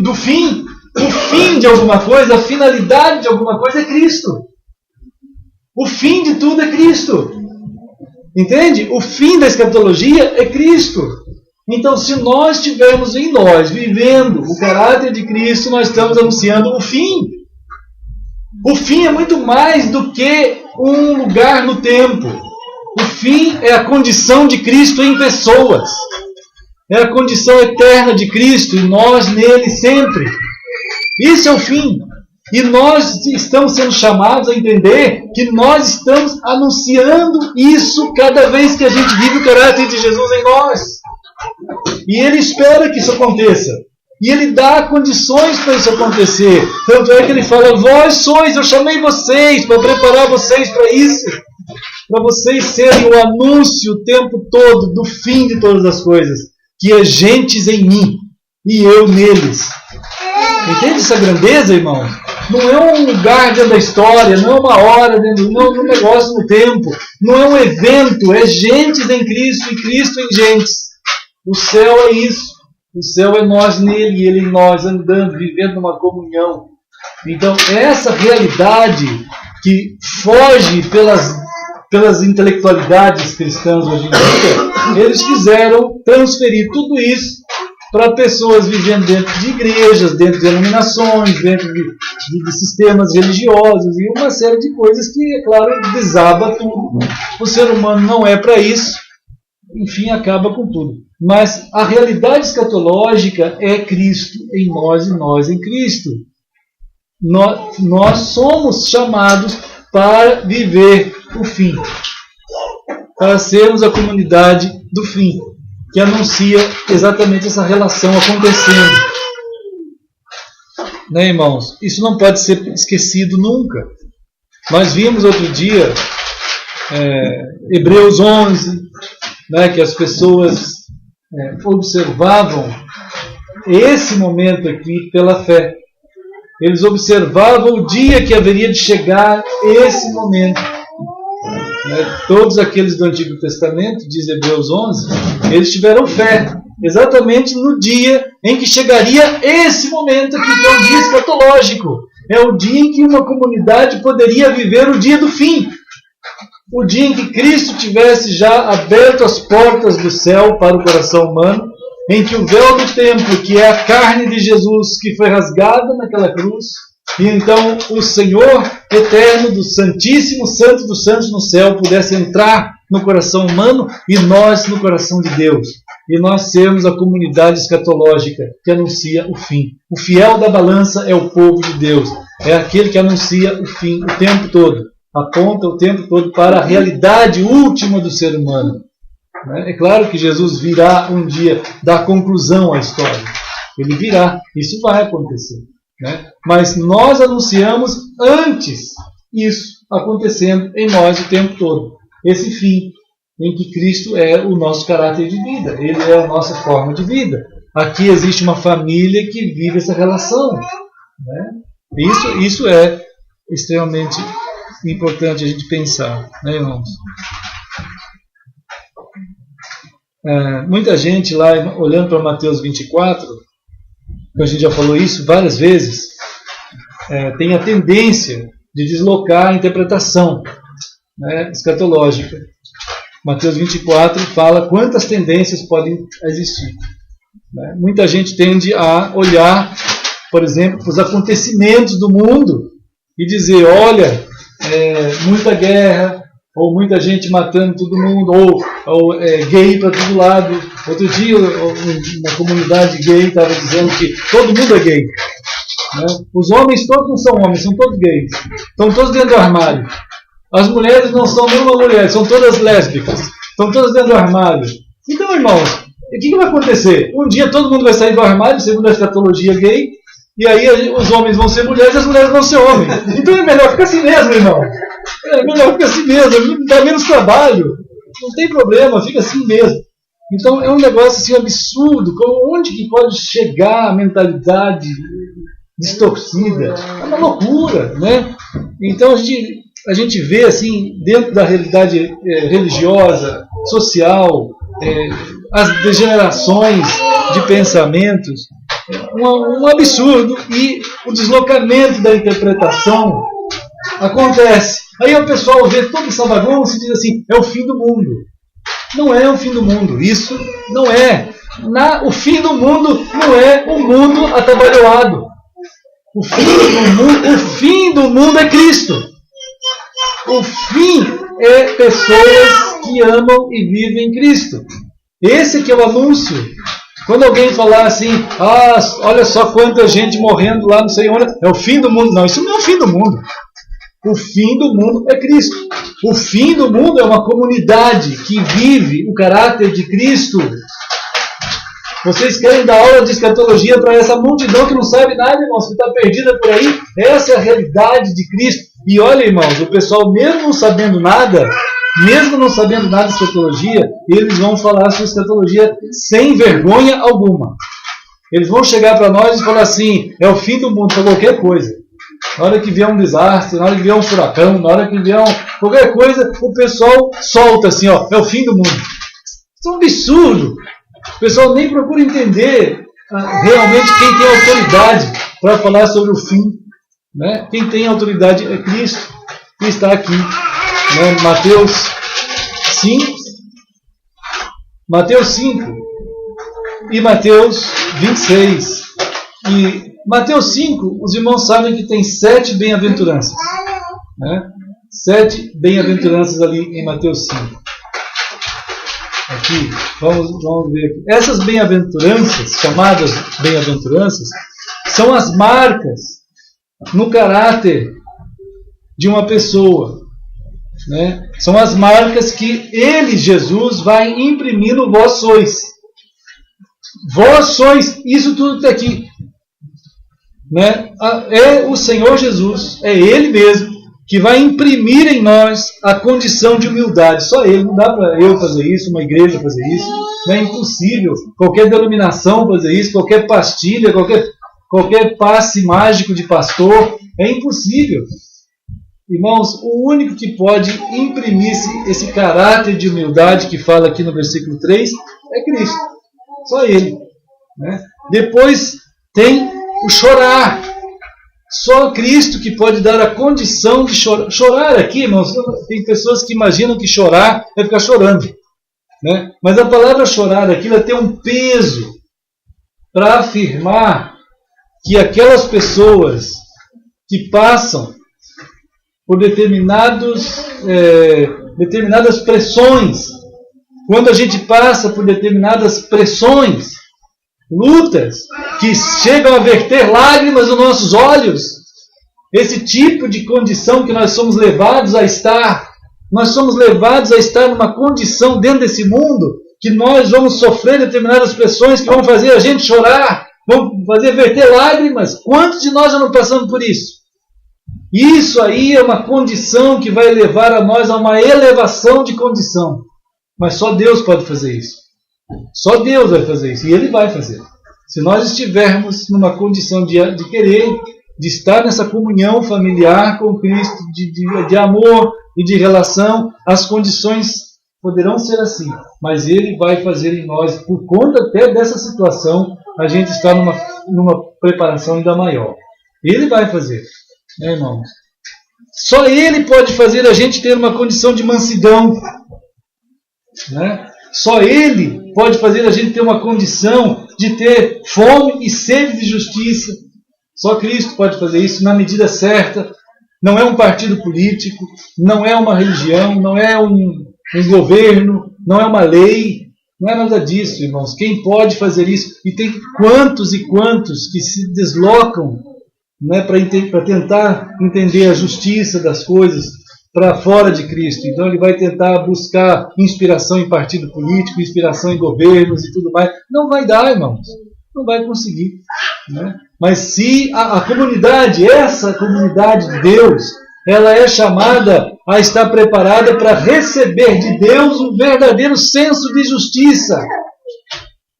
Speaker 2: do fim, o fim de alguma coisa, a finalidade de alguma coisa é Cristo. O fim de tudo é Cristo. Entende? O fim da escatologia é Cristo. Então, se nós estivermos em nós, vivendo o caráter de Cristo, nós estamos anunciando o fim. O fim é muito mais do que um lugar no tempo. O fim é a condição de Cristo em pessoas. É a condição eterna de Cristo e nós nele sempre. Isso é o fim. E nós estamos sendo chamados a entender que nós estamos anunciando isso cada vez que a gente vive o caráter de Jesus em nós. E Ele espera que isso aconteça. E Ele dá condições para isso acontecer. Tanto é que Ele fala: vós sois, eu chamei vocês para preparar vocês para isso. Para vocês serem o anúncio o tempo todo do fim de todas as coisas. Que é gentes em mim e eu neles. Entende essa grandeza, irmão? Não é um lugar dentro da história, não é uma hora, não é um negócio no tempo, não é um evento, é gentes em Cristo e Cristo em gentes. O céu é isso. O céu é nós nele e ele em nós, andando, vivendo uma comunhão. Então, essa realidade que foge pelas intelectualidades cristãs hoje em dia, eles quiseram transferir tudo isso para pessoas vivendo dentro de igrejas, dentro de denominações, dentro de sistemas religiosos e uma série de coisas que, é claro, desaba tudo. O ser humano não é para isso, enfim, acaba com tudo. Mas a realidade escatológica é Cristo em nós e nós em Cristo. Nós somos chamados para viver o fim, para sermos a comunidade do fim, que anuncia exatamente essa relação acontecendo. Né, irmãos? Isso não pode ser esquecido nunca. Nós vimos outro dia, Hebreus 11, né, que as pessoas observavam esse momento aqui pela fé. Eles observavam o dia que haveria de chegar esse momento. Todos aqueles do Antigo Testamento, diz Hebreus 11, eles tiveram fé exatamente no dia em que chegaria esse momento aqui, que é um dia escatológico. É o dia em que uma comunidade poderia viver o dia do fim. O dia em que Cristo tivesse já aberto as portas do céu para o coração humano, em que o véu do templo, que é a carne de Jesus, que foi rasgada naquela cruz, e então o Senhor eterno do Santíssimo, Santo dos Santos no céu, pudesse entrar no coração humano e nós no coração de Deus. E nós sermos a comunidade escatológica que anuncia o fim. O fiel da balança é o povo de Deus. É aquele que anuncia o fim o tempo todo. Aponta o tempo todo para a realidade última do ser humano. É claro que Jesus virá um dia dar conclusão à história. Ele virá. Isso vai acontecer. Mas nós anunciamos antes isso acontecendo em nós o tempo todo. Esse fim em que Cristo é o nosso caráter de vida. Ele é a nossa forma de vida. Aqui existe uma família que vive essa relação. Isso é extremamente importante a gente pensar, né, irmãos? Muita gente lá, olhando para Mateus 24, a gente já falou isso várias vezes, tem a tendência de deslocar a interpretação, escatológica. Mateus 24 fala quantas tendências podem existir. Muita gente tende a olhar, por exemplo, para os acontecimentos do mundo e dizer, olha, muita guerra, ou muita gente matando todo mundo, ou gay para todo lado. Outro dia uma comunidade gay estava dizendo que todo mundo é gay. Os homens todos não são homens, são todos gays. Estão todos dentro do armário. As mulheres não são nenhuma mulher, são todas lésbicas. Estão todas dentro do armário. Então, irmãos, o que vai acontecer? Um dia todo mundo vai sair do armário, segundo a escatologia gay, e aí os homens vão ser mulheres e as mulheres vão ser homens. Então é melhor ficar assim mesmo, irmão. É melhor ficar assim mesmo, dá menos trabalho. Não tem problema, fica assim mesmo. Então é um negócio assim absurdo. Onde que pode chegar a mentalidade distorcida? É uma loucura, né? Então a gente vê assim, dentro da realidade religiosa, social, as degenerações de pensamentos, um absurdo, e o deslocamento da interpretação acontece. Aí o pessoal vê toda essa bagunça e diz assim, é o fim do mundo. Não é o fim do mundo, isso não é. O fim do mundo não é o mundo atabalhoado. O fim do mundo é Cristo. O fim é pessoas que amam e vivem Cristo. Esse que é o anúncio. Quando alguém falar assim, olha só quanta gente morrendo lá, não sei onde, é o fim do mundo. Não, isso não é o fim do mundo. O fim do mundo é Cristo. O fim do mundo é uma comunidade que vive o caráter de Cristo. Vocês querem dar aula de escatologia para essa multidão que não sabe nada, irmãos, que está perdida por aí? Essa é a realidade de Cristo. E olha, irmãos, o pessoal, mesmo não sabendo nada de escatologia, eles vão falar sobre escatologia sem vergonha alguma. Eles vão chegar para nós e falar assim, é o fim do mundo para qualquer coisa. Na hora que vier um desastre, na hora que vier um furacão, na hora que vier qualquer coisa, o pessoal solta assim, é o fim do mundo. Isso é um absurdo. O pessoal nem procura entender realmente quem tem autoridade para falar sobre o fim. Né? Quem tem autoridade é Cristo, que está aqui. Né? Mateus 5 e Mateus 26. E Mateus 5, os irmãos sabem que tem 7 bem-aventuranças. Né? 7 bem-aventuranças ali em Mateus 5. Aqui, vamos ver aqui. Essas bem-aventuranças, chamadas bem-aventuranças, são as marcas no caráter de uma pessoa. Né? São as marcas que ele, Jesus, vai imprimir no vós sois. Vós sois, isso tudo está aqui. Né? É o Senhor Jesus, é Ele mesmo, que vai imprimir em nós a condição de humildade. Só Ele, não dá para eu fazer isso, uma igreja fazer isso. Não é impossível. Qualquer denominação fazer isso, qualquer pastilha, qualquer passe mágico de pastor, é impossível. Irmãos, o único que pode imprimir esse caráter de humildade que fala aqui no versículo 3 é Cristo. Só Ele. Né? Depois tem o chorar. Só Cristo que pode dar a condição de chorar. Chorar aqui, irmãos, tem pessoas que imaginam que chorar é ficar chorando. Né? Mas a palavra chorar aqui ela tem um peso para afirmar que aquelas pessoas que passam por determinadas pressões, quando a gente passa por determinadas pressões, lutas, que chegam a verter lágrimas nos nossos olhos, esse tipo de condição que nós somos levados a estar, numa condição dentro desse mundo, que nós vamos sofrer determinadas pressões que vão fazer a gente chorar, vão fazer verter lágrimas. Quantos de nós já não passamos por isso? Isso aí é uma condição que vai levar a nós a uma elevação de condição. Mas só Deus pode fazer isso. Só Deus vai fazer isso. E Ele vai fazer. Se nós estivermos numa condição de querer, de estar nessa comunhão familiar com Cristo, de amor e de relação, as condições poderão ser assim. Mas Ele vai fazer em nós, por conta até dessa situação, a gente está numa preparação ainda maior. Ele vai fazer. Né, irmãos? Só Ele pode fazer a gente ter uma condição de mansidão. Né? Só Ele pode fazer a gente ter uma condição de ter fome e sede de justiça. Só Cristo pode fazer isso na medida certa. Não é um partido político, não é uma religião, não é um governo, não é uma lei. Não é nada disso, irmãos. Quem pode fazer isso? E tem quantos e quantos que se deslocam, né, para tentar entender a justiça das coisas para fora de Cristo. Então ele vai tentar buscar inspiração em partido político, inspiração em governos e tudo mais. Não vai dar, irmãos. Não vai conseguir. Né? Mas se a comunidade, essa comunidade de Deus, ela é chamada a estar preparada para receber de Deus um verdadeiro senso de justiça.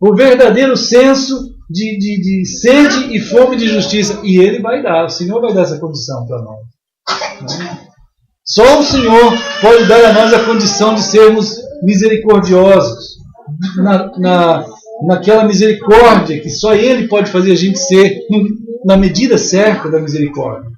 Speaker 2: O verdadeiro senso de sede e fome de justiça. E Ele vai dar, o Senhor vai dar essa condição para nós. Né? Só o Senhor pode dar a nós a condição de sermos misericordiosos. Naquela misericórdia que só Ele pode fazer a gente ser na medida certa da misericórdia.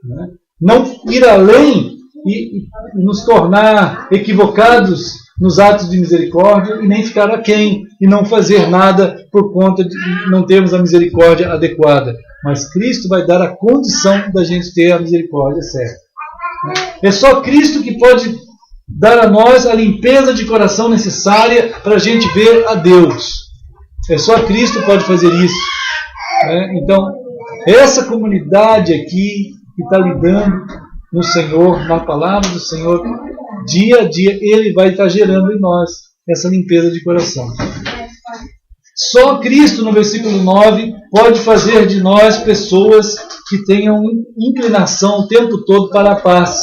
Speaker 2: Né? Não ir além e nos tornar equivocados nos atos de misericórdia e nem ficar aquém e não fazer nada por conta de não termos a misericórdia adequada. Mas Cristo vai dar a condição da gente ter a misericórdia certa. É só Cristo que pode dar a nós a limpeza de coração necessária para a gente ver a Deus. É só Cristo que pode fazer isso. Então, essa comunidade aqui que está lidando no Senhor, na palavra do Senhor, dia a dia, Ele vai estar gerando em nós essa limpeza de coração. Só Cristo, no versículo 9, pode fazer de nós pessoas que tenham inclinação o tempo todo para a paz.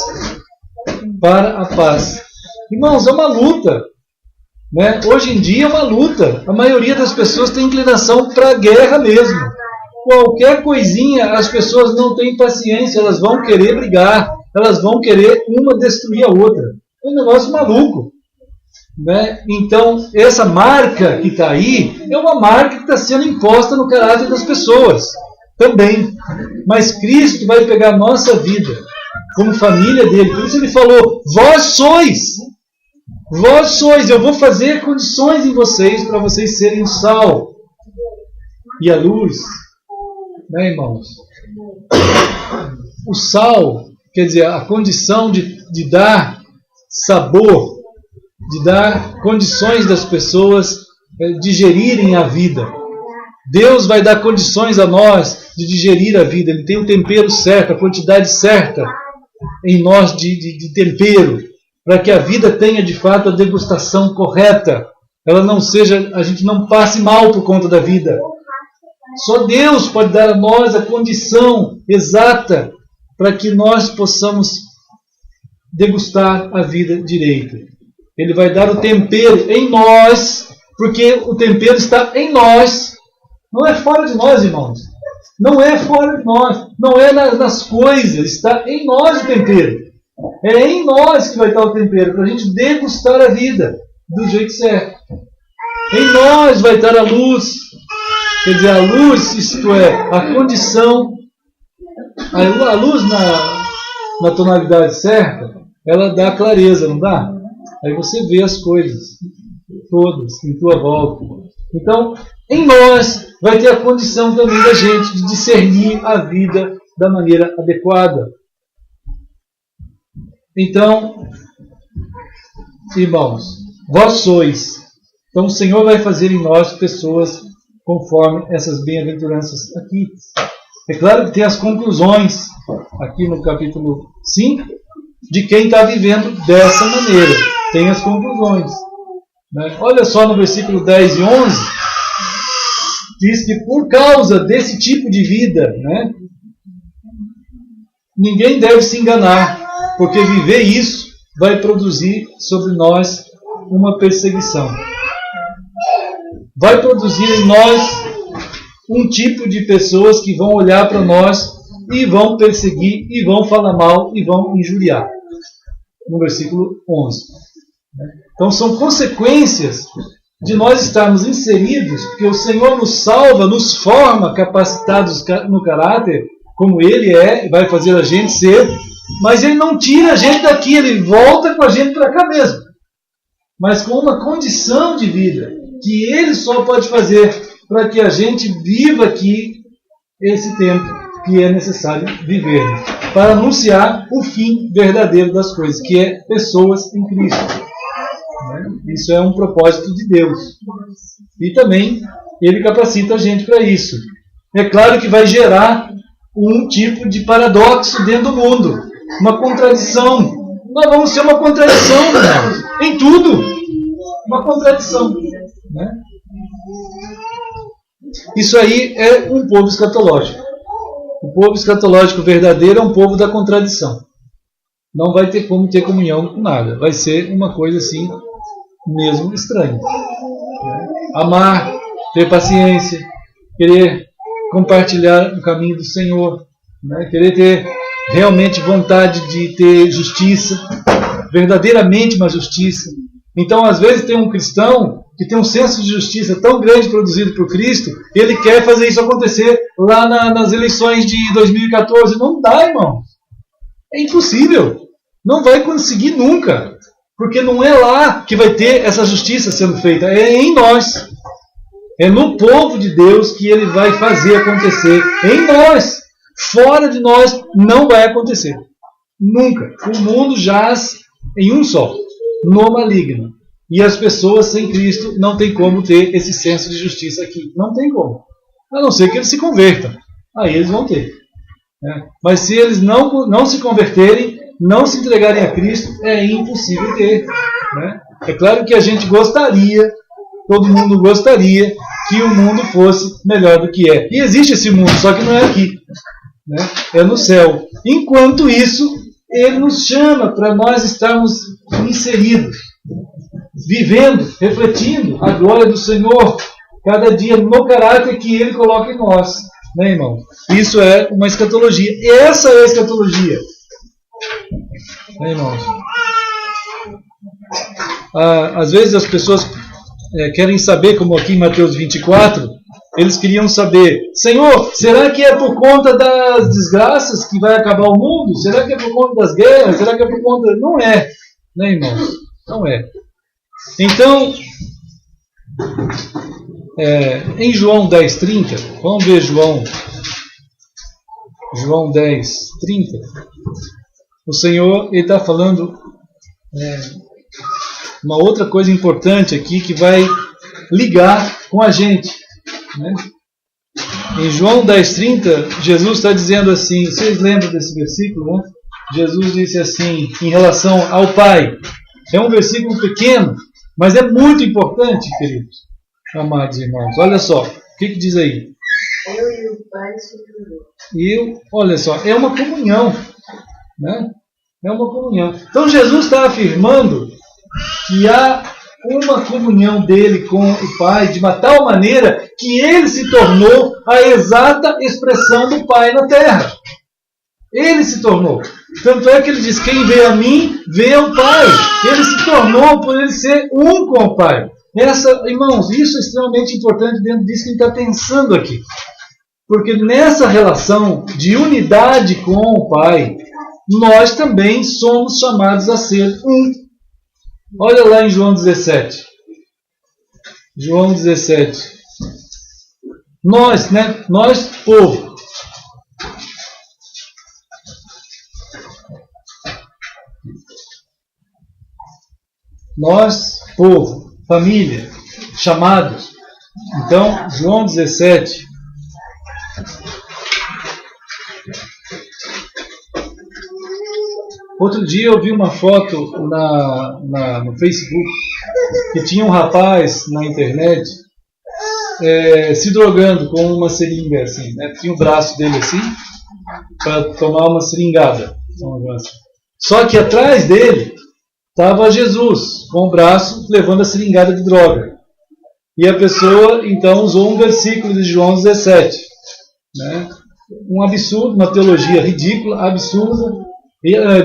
Speaker 2: Para a paz. Irmãos, é uma luta. Né? Hoje em dia é uma luta. A maioria das pessoas tem inclinação para a guerra mesmo. Qualquer coisinha, as pessoas não têm paciência, elas vão querer brigar, elas vão querer uma destruir a outra. É um negócio maluco. Né? Então, essa marca que está aí é uma marca que está sendo imposta no caráter das pessoas. também. Mas Cristo vai pegar a nossa vida como família dele. Por isso ele falou, vós sois, eu vou fazer condições em vocês para vocês serem o sal e a luz. Né, irmãos? O sal, quer dizer, a condição de dar sabor, de dar condições das pessoas digerirem a vida. Deus vai dar condições a nós de digerir a vida. Ele tem o tempero certo, a quantidade certa em nós de tempero, para que a vida tenha de fato a degustação correta. Ela não seja, a gente não passe mal por conta da vida. Só Deus pode dar a nós a condição exata para que nós possamos degustar a vida direito. Ele vai dar o tempero em nós, porque o tempero está em nós. Não é fora de nós, irmãos. Não é fora de nós. Não é nas coisas. Está em nós o tempero. É em nós que vai estar o tempero, para a gente degustar a vida do jeito certo. Em nós vai estar a luz. Quer dizer, a luz, isto é, a condição. A luz na tonalidade certa, ela dá clareza, não dá? Aí você vê as coisas todas em tua volta. Então, em nós vai ter a condição também da gente de discernir a vida da maneira adequada. Então, irmãos, vós sois. Então o Senhor vai fazer em nós pessoas conforme essas bem-aventuranças aqui. É claro que tem as conclusões aqui no capítulo 5 de quem está vivendo dessa maneira. Tem as conclusões. Né? Olha só no versículo 10 e 11. Diz que por causa desse tipo de vida, né, ninguém deve se enganar, porque viver isso vai produzir sobre nós uma perseguição. Vai produzir em nós um tipo de pessoas que vão olhar para nós e vão perseguir, e vão falar mal, e vão injuriar. No versículo 11. Então são consequências de nós estarmos inseridos, porque o Senhor nos salva, nos forma capacitados no caráter, como Ele é, e vai fazer a gente ser, mas Ele não tira a gente daqui, Ele volta com a gente para cá mesmo. Mas com uma condição de vida, que Ele só pode fazer para que a gente viva aqui esse tempo que é necessário viver, para anunciar o fim verdadeiro das coisas, que é pessoas em Cristo. Isso é um propósito de Deus. E também Ele capacita a gente para isso. É claro que vai gerar um tipo de paradoxo dentro do mundo. Uma contradição. Nós vamos ser uma contradição, irmãos, em tudo. Uma contradição. Né? Isso aí é um povo escatológico. O povo escatológico verdadeiro é um povo da contradição. Não vai ter como ter comunhão com nada. Vai ser uma coisa assim, mesmo estranha. Amar, ter paciência, querer compartilhar o caminho do Senhor, né? Querer ter realmente vontade de ter justiça, verdadeiramente uma justiça. Então, às vezes, tem um cristão que tem um senso de justiça tão grande produzido por Cristo, ele quer fazer isso acontecer lá nas eleições de 2014. Não dá, irmão. É impossível. Não vai conseguir nunca. Porque não é lá que vai ter essa justiça sendo feita. É em nós. É no povo de Deus que Ele vai fazer acontecer. Em nós. Fora de nós não vai acontecer. Nunca. O mundo jaz em um só. No maligno. E as pessoas sem Cristo não tem como ter esse senso de justiça aqui. Não tem como. A não ser que eles se convertam. Aí eles vão ter. Mas se eles não se converterem, não se entregarem a Cristo, é impossível ter. Né? É claro que a gente gostaria, todo mundo gostaria, que o mundo fosse melhor do que é. E existe esse mundo, só que não é aqui. Né? É no céu. Enquanto isso, Ele nos chama para nós estarmos inseridos, vivendo, refletindo a glória do Senhor, cada dia no caráter que Ele coloca em nós. Né, irmão? Isso é uma escatologia. Essa é a escatologia. Né, irmãos? Às vezes as pessoas querem saber, como aqui em Mateus 24, Eles queriam saber, Senhor, será que é por conta das desgraças que vai acabar o mundo? Será que é por conta das guerras? Será que é por conta... Não é, né, irmãos? Não é. Então, em João 10:30, vamos ver João 10:30, o Senhor está falando uma outra coisa importante aqui que vai ligar com a gente, né? Em João 10:30, Jesus está dizendo assim, vocês lembram desse versículo, né? Jesus disse assim, em relação ao Pai, é um versículo pequeno, mas é muito importante, queridos, amados irmãos. Olha só, o que diz aí?
Speaker 1: Eu e o Pai se
Speaker 2: olha só, é uma comunhão, né? É uma comunhão. Então Jesus está afirmando que há uma comunhão dele com o Pai de uma tal maneira que ele se tornou a exata expressão do Pai na terra. Ele se tornou. Tanto é que ele diz, quem vê a mim, vê o Pai. Ele se tornou por ele ser um com o Pai. Irmãos, isso é extremamente importante dentro disso que ele está pensando aqui. Porque nessa relação de unidade com o Pai, nós também somos chamados a ser um. Olha lá em João 17. João 17. Nós, povo. Nós, povo, família, chamados. Então, João 17. Outro dia eu vi uma foto no Facebook que tinha um rapaz na internet se drogando com uma seringa assim, né? Tinha o braço dele assim para tomar uma seringada. Só que atrás dele estava Jesus com o braço levando a seringada de droga. E a pessoa então usou um versículo de João 17, né? Um absurdo, uma teologia ridícula, absurda.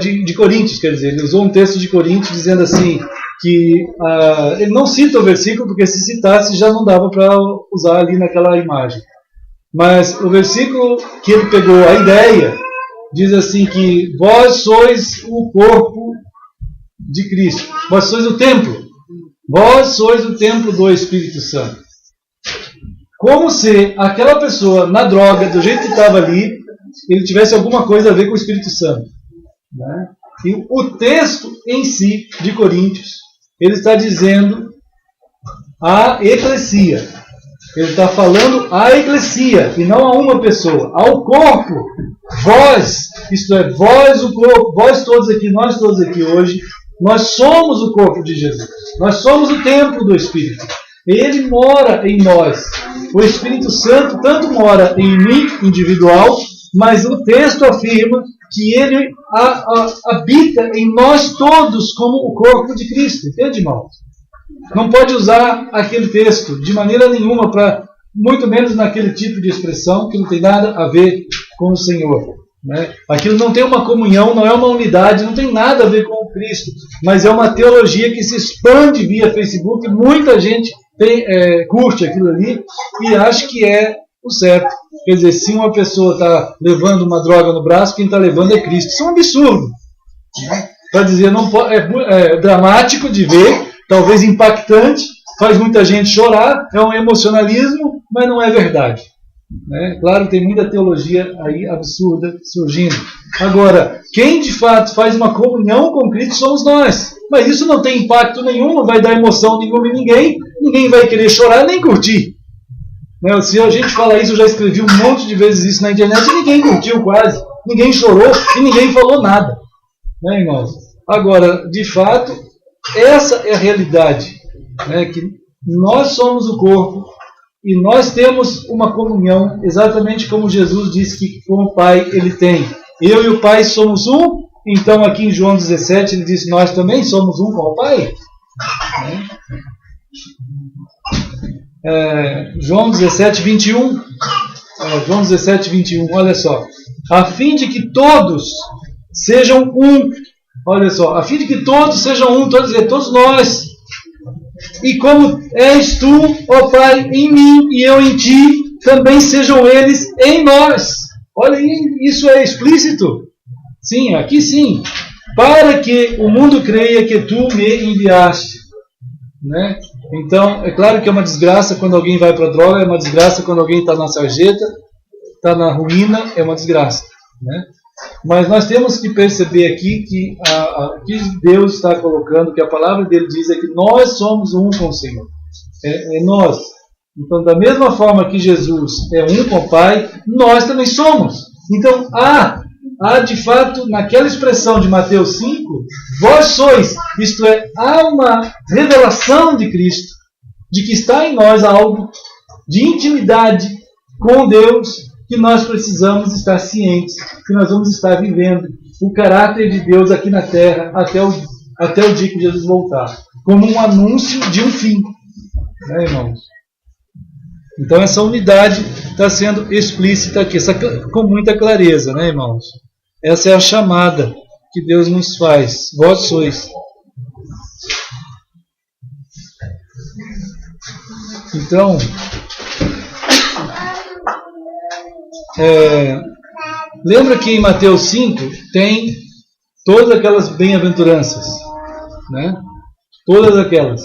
Speaker 2: De Coríntios, quer dizer, ele usou um texto de Coríntios dizendo assim, que ele não cita o versículo, porque se citasse já não dava para usar ali naquela imagem. Mas o versículo que ele pegou, a ideia, diz assim que vós sois o corpo de Cristo, vós sois o templo, vós sois o templo do Espírito Santo. Como se aquela pessoa na droga, do jeito que estava ali, ele tivesse alguma coisa a ver com o Espírito Santo. Né? E o texto em si de Coríntios, ele está dizendo a eclesia, ele está falando a eclesia e não a uma pessoa, ao corpo, vós, isto é, vós o corpo, vós todos aqui, nós todos aqui hoje, nós somos o corpo de Jesus, nós somos o templo do Espírito, ele mora em nós. O Espírito Santo tanto mora em mim, individual, mas o texto afirma que ele habita em nós todos como o corpo de Cristo. Entende, irmãos? Não pode usar aquele texto de maneira nenhuma, muito menos naquele tipo de expressão que não tem nada a ver com o Senhor. Né? Aquilo não tem uma comunhão, não é uma unidade, não tem nada a ver com o Cristo, mas é uma teologia que se expande via Facebook. Muita gente curte aquilo ali e acha que é o certo. Quer dizer, se uma pessoa está levando uma droga no braço, quem está levando é Cristo. Isso é um absurdo. Para dizer, não pode, é dramático de ver, talvez impactante, faz muita gente chorar, é um emocionalismo, mas não é verdade. Claro que tem muita teologia aí absurda surgindo. Agora, quem de fato faz uma comunhão com Cristo somos nós. Mas isso não tem impacto nenhum, não vai dar emoção nenhuma em ninguém, ninguém vai querer chorar nem curtir. Se a gente fala isso, eu já escrevi um monte de vezes isso na internet e ninguém curtiu quase, ninguém chorou e ninguém falou nada. Irmãos? Agora, de fato, essa é a realidade, que nós somos o corpo e nós temos uma comunhão, exatamente como Jesus disse que com o Pai ele tem. Eu e o Pai somos um, então aqui em João 17 ele disse, nós também somos um com o Pai. João 17, 21. João 17, 21, olha só. A fim de que todos sejam um. Olha só, a fim de que todos sejam um, todos nós E como és tu, ó Pai, em mim e eu em ti, também sejam eles em nós. Olha aí, isso é explícito. Sim, aqui sim. Para que o mundo creia que tu me enviaste. Né? Então, é claro que é uma desgraça quando alguém vai para a droga, é uma desgraça quando alguém está na sarjeta, está na ruína, é uma desgraça. Né? Mas nós temos que perceber aqui que que Deus está colocando, que a palavra dele diz é que nós somos um com o Senhor. É nós. Então, da mesma forma que Jesus é um com o Pai, nós também somos. Então, há de fato, naquela expressão de Mateus 5, vós sois, isto é, há uma revelação de Cristo, de que está em nós algo de intimidade com Deus, que nós precisamos estar cientes, que nós vamos estar vivendo o caráter de Deus aqui na terra até o dia que Jesus voltar, como um anúncio de um fim. Né, irmãos? Então essa unidade está sendo explícita aqui, com muita clareza, né, irmãos? Essa é a chamada que Deus nos faz. Vós sois. Então, lembra que em Mateus 5 tem todas aquelas bem-aventuranças, né? Todas aquelas.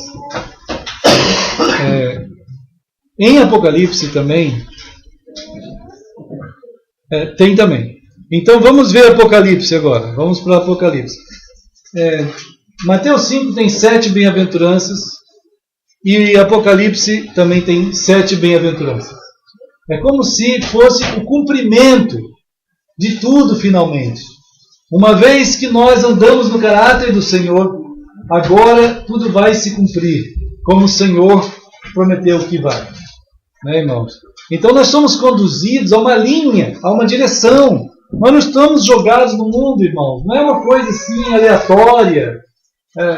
Speaker 2: Em Apocalipse também tem também. Então vamos ver Apocalipse agora. Vamos para Apocalipse. Mateus 5 tem 7 bem-aventuranças e Apocalipse também tem 7 bem-aventuranças. É como se fosse o cumprimento de tudo finalmente. Uma vez que nós andamos no caráter do Senhor, agora tudo vai se cumprir, como o Senhor prometeu que vai. Né, irmãos? Então nós somos conduzidos a uma linha, a uma direção. Nós não estamos jogados no mundo, irmãos. Não é uma coisa assim aleatória.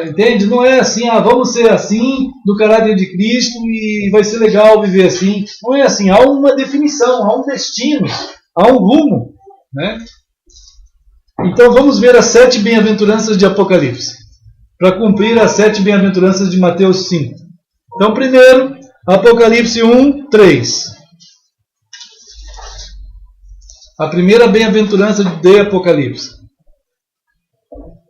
Speaker 2: Entende? Não é assim, vamos ser assim, do caráter de Cristo e vai ser legal viver assim. Não é assim. Há uma definição, há um destino, há um rumo. Né? Então vamos ver as 7 bem-aventuranças de Apocalipse, para cumprir as 7 bem-aventuranças de Mateus 5. Então, primeiro, Apocalipse 1, 3. A primeira bem-aventurança de Apocalipse.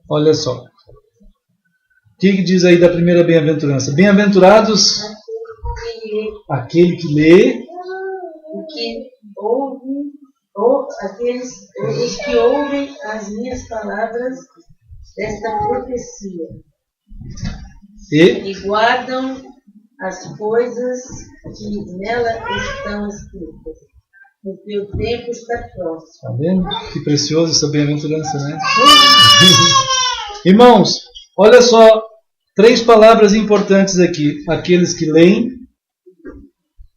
Speaker 2: Olha só. O que diz aí da primeira bem-aventurança? Bem-aventurados aquele que lê,
Speaker 1: o que ouve, ou os que ouvem as minhas palavras desta profecia e guardam as coisas que nela estão escritas, porque o tempo está próximo.
Speaker 2: Está vendo? Que precioso essa bem-aventurança, né? Irmãos, olha só, 3 palavras importantes aqui. Aqueles que leem,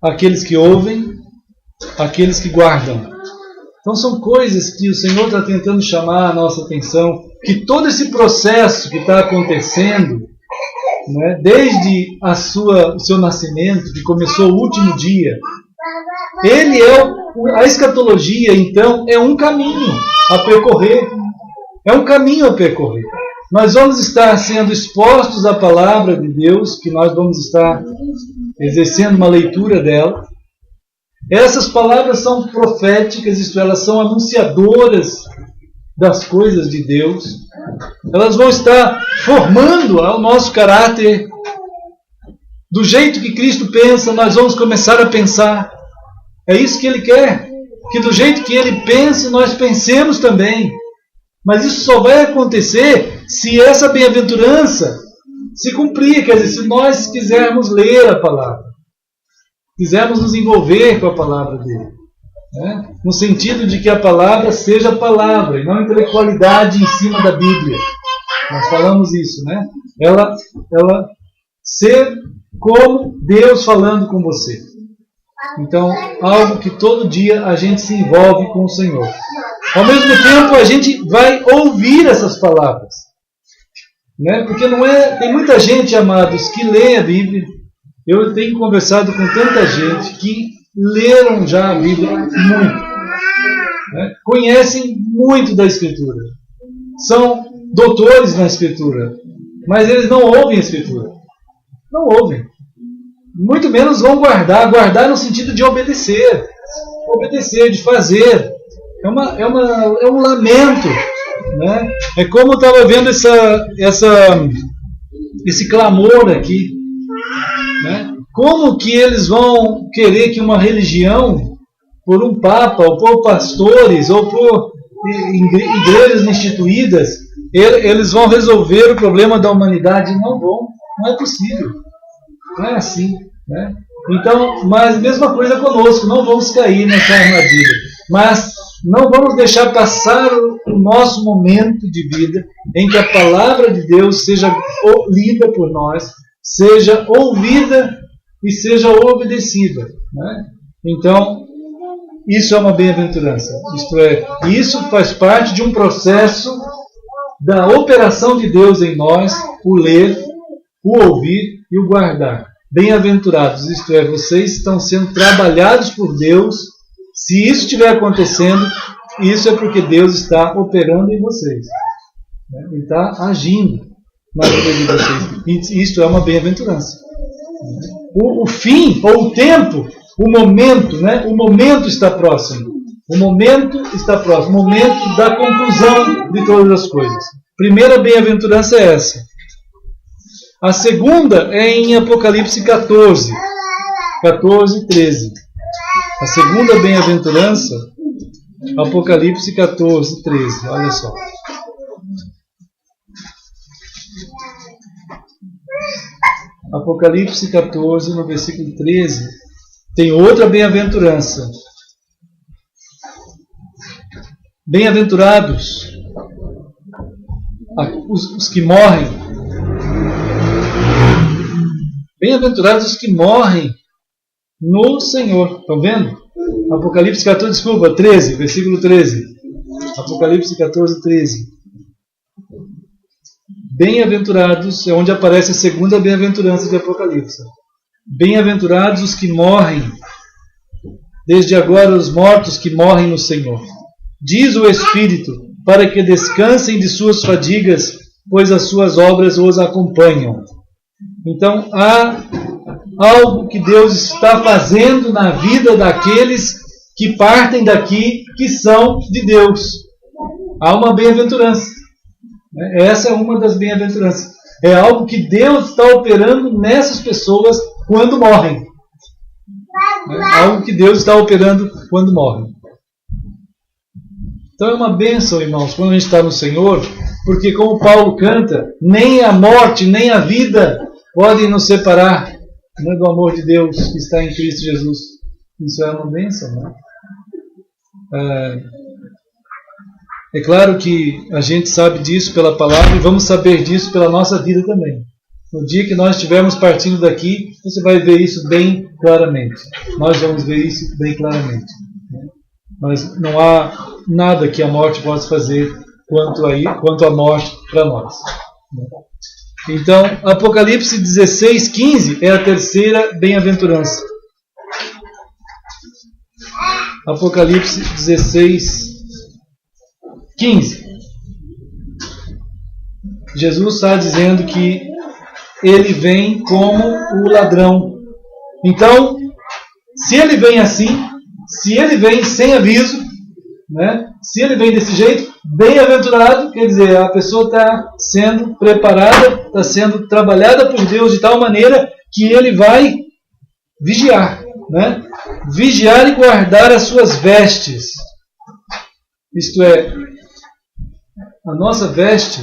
Speaker 2: aqueles que ouvem, aqueles que guardam. Então são coisas que o Senhor está tentando chamar a nossa atenção, que todo esse processo que está acontecendo, né, desde o seu nascimento, que começou o último dia, ele a escatologia, então, é um caminho a percorrer. É um caminho a percorrer. Nós vamos estar sendo expostos à palavra de Deus, que nós vamos estar exercendo uma leitura dela. Essas palavras são proféticas, isto é, elas são anunciadoras das coisas de Deus. Elas vão estar formando o nosso caráter. Do jeito que Cristo pensa, nós vamos começar a pensar. É isso que Ele quer. Que do jeito que Ele pensa, nós pensemos também. Mas isso só vai acontecer se essa bem-aventurança se cumprir. Quer dizer, se nós quisermos ler a palavra. Quisermos nos envolver com a palavra dele. Né? No sentido de que a palavra seja palavra e não intelectualidade em cima da Bíblia. Nós falamos isso, né? Ela ser como Deus falando com você. Então, algo que todo dia a gente se envolve com o Senhor. Ao mesmo tempo, a gente vai ouvir essas palavras. Né? Porque tem muita gente, amados, que lê a Bíblia. Eu tenho conversado com tanta gente que leram já a Bíblia muito. Né? Conhecem muito da Escritura. São doutores na Escritura. Mas eles não ouvem a Escritura. Não ouvem. Muito menos vão guardar. Guardar no sentido de obedecer. Obedecer, de fazer. É um lamento. Né? É como eu estava vendo esse clamor aqui. Né? Como que eles vão querer que uma religião, por um papa, ou por pastores, ou por igrejas instituídas, eles vão resolver o problema da humanidade? Não vão, não é possível. Não é assim. Né? Então, mas mesma coisa conosco, não vamos cair nessa armadilha. Mas não vamos deixar passar o nosso momento de vida em que a palavra de Deus seja lida por nós, seja ouvida e seja obedecida. Né? Então, isso é uma bem-aventurança. Isto é, isso faz parte de um processo da operação de Deus em nós, o ler, o ouvir e o guardar. Bem-aventurados, isto é, vocês estão sendo trabalhados por Deus. Se isso estiver acontecendo, isso é porque Deus está operando em vocês. Ele está agindo na vida de vocês. Isto é uma bem-aventurança. O fim, ou o tempo, o momento, né? O momento está próximo. O momento está próximo. O momento da conclusão de todas as coisas. Primeira bem-aventurança é essa. A segunda é em Apocalipse 14, 14 e 13. A segunda bem-aventurança, Apocalipse 14, 13. Olha só. Apocalipse 14, no versículo 13, tem outra bem-aventurança. Bem-aventurados os que morrem. Bem-aventurados os que morrem no Senhor. Estão vendo? Apocalipse 14, desculpa, 13, versículo 13. Apocalipse 14, 13. Bem-aventurados é onde aparece a segunda bem-aventurança de Apocalipse. Bem-aventurados os que morrem, desde agora os mortos que morrem no Senhor. Diz o Espírito, para que descansem de suas fadigas, pois as suas obras os acompanham. Então há algo que Deus está fazendo na vida daqueles que partem daqui, que são de Deus. Há uma bem-aventurança. Essa é uma das bem-aventuranças. É algo que Deus está operando nessas pessoas quando morrem. É algo que Deus está operando quando morrem. Então é uma bênção, irmãos, quando a gente está no Senhor, porque como Paulo canta, nem a morte, nem a vida podem nos separar, né, do amor de Deus que está em Cristo Jesus. Isso é uma bênção, né? É claro que a gente sabe disso pela palavra e vamos saber disso pela nossa vida também. No dia que nós estivermos partindo daqui, você vai ver isso bem claramente. Nós vamos ver isso bem claramente. Mas não há nada que a morte possa fazer quanto a morte para nós. Então, Apocalipse 16, 15 é a terceira bem-aventurança. Apocalipse 16, 15. Jesus está dizendo que ele vem como o ladrão. Então, se ele vem assim, se ele vem sem aviso, né? Se ele vem desse jeito, bem-aventurado, quer dizer, a pessoa está sendo preparada, está sendo trabalhada por Deus de tal maneira que ele vai vigiar, né? Vigiar e guardar as suas vestes. Isto é, a nossa veste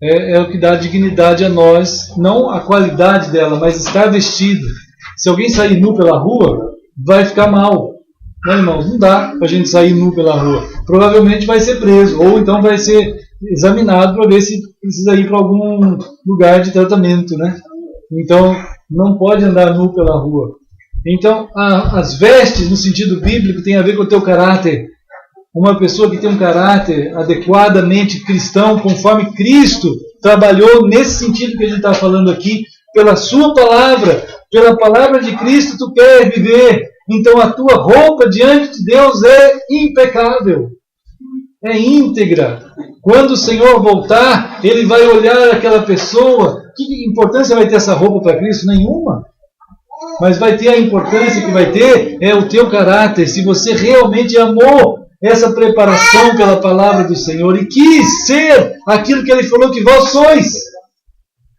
Speaker 2: é o que dá dignidade a nós, não a qualidade dela, mas estar vestido. Se alguém sair nu pela rua, vai ficar mal. Não, irmãos, não dá para a gente sair nu pela rua. Provavelmente vai ser preso, ou então vai ser examinado para ver se precisa ir para algum lugar de tratamento, né? Então, não pode andar nu pela rua. Então, as vestes, no sentido bíblico, tem a ver com o teu caráter. Uma pessoa que tem um caráter adequadamente cristão, conforme Cristo trabalhou nesse sentido que a gente está falando aqui, pela sua palavra, pela palavra de Cristo tu quer viver. Então a tua roupa diante de Deus é impecável, é íntegra. Quando o Senhor voltar, Ele vai olhar aquela pessoa Que importância vai ter essa roupa para Cristo? Nenhuma. Mas vai ter a importância que vai ter é o teu caráter. Se você realmente amou essa preparação pela palavra do Senhor e quis ser aquilo que Ele falou que vós sois.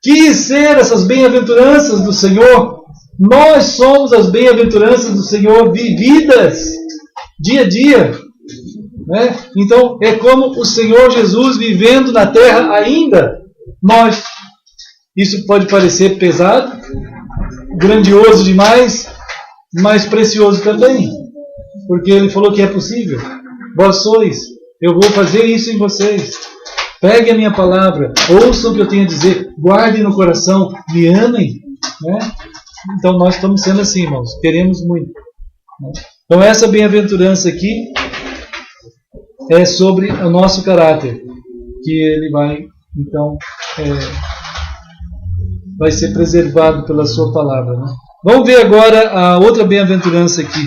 Speaker 2: Quis ser essas bem-aventuranças do Senhor. Nós somos as bem-aventuranças do Senhor vividas dia a dia. Né? Então é como o Senhor Jesus vivendo na terra ainda. Nós. Isso pode parecer pesado, grandioso demais, mas precioso também. Porque Ele falou que é possível. Vós sois, eu vou fazer isso em vocês. Peguem a minha palavra, ouçam o que eu tenho a dizer, guardem no coração, me amem. Né? Então nós estamos sendo assim, irmãos, queremos muito. Né? Então essa bem-aventurança aqui é sobre o nosso caráter, que ele vai, então, vai ser preservado pela sua palavra. Né? Vamos ver agora a outra bem-aventurança aqui.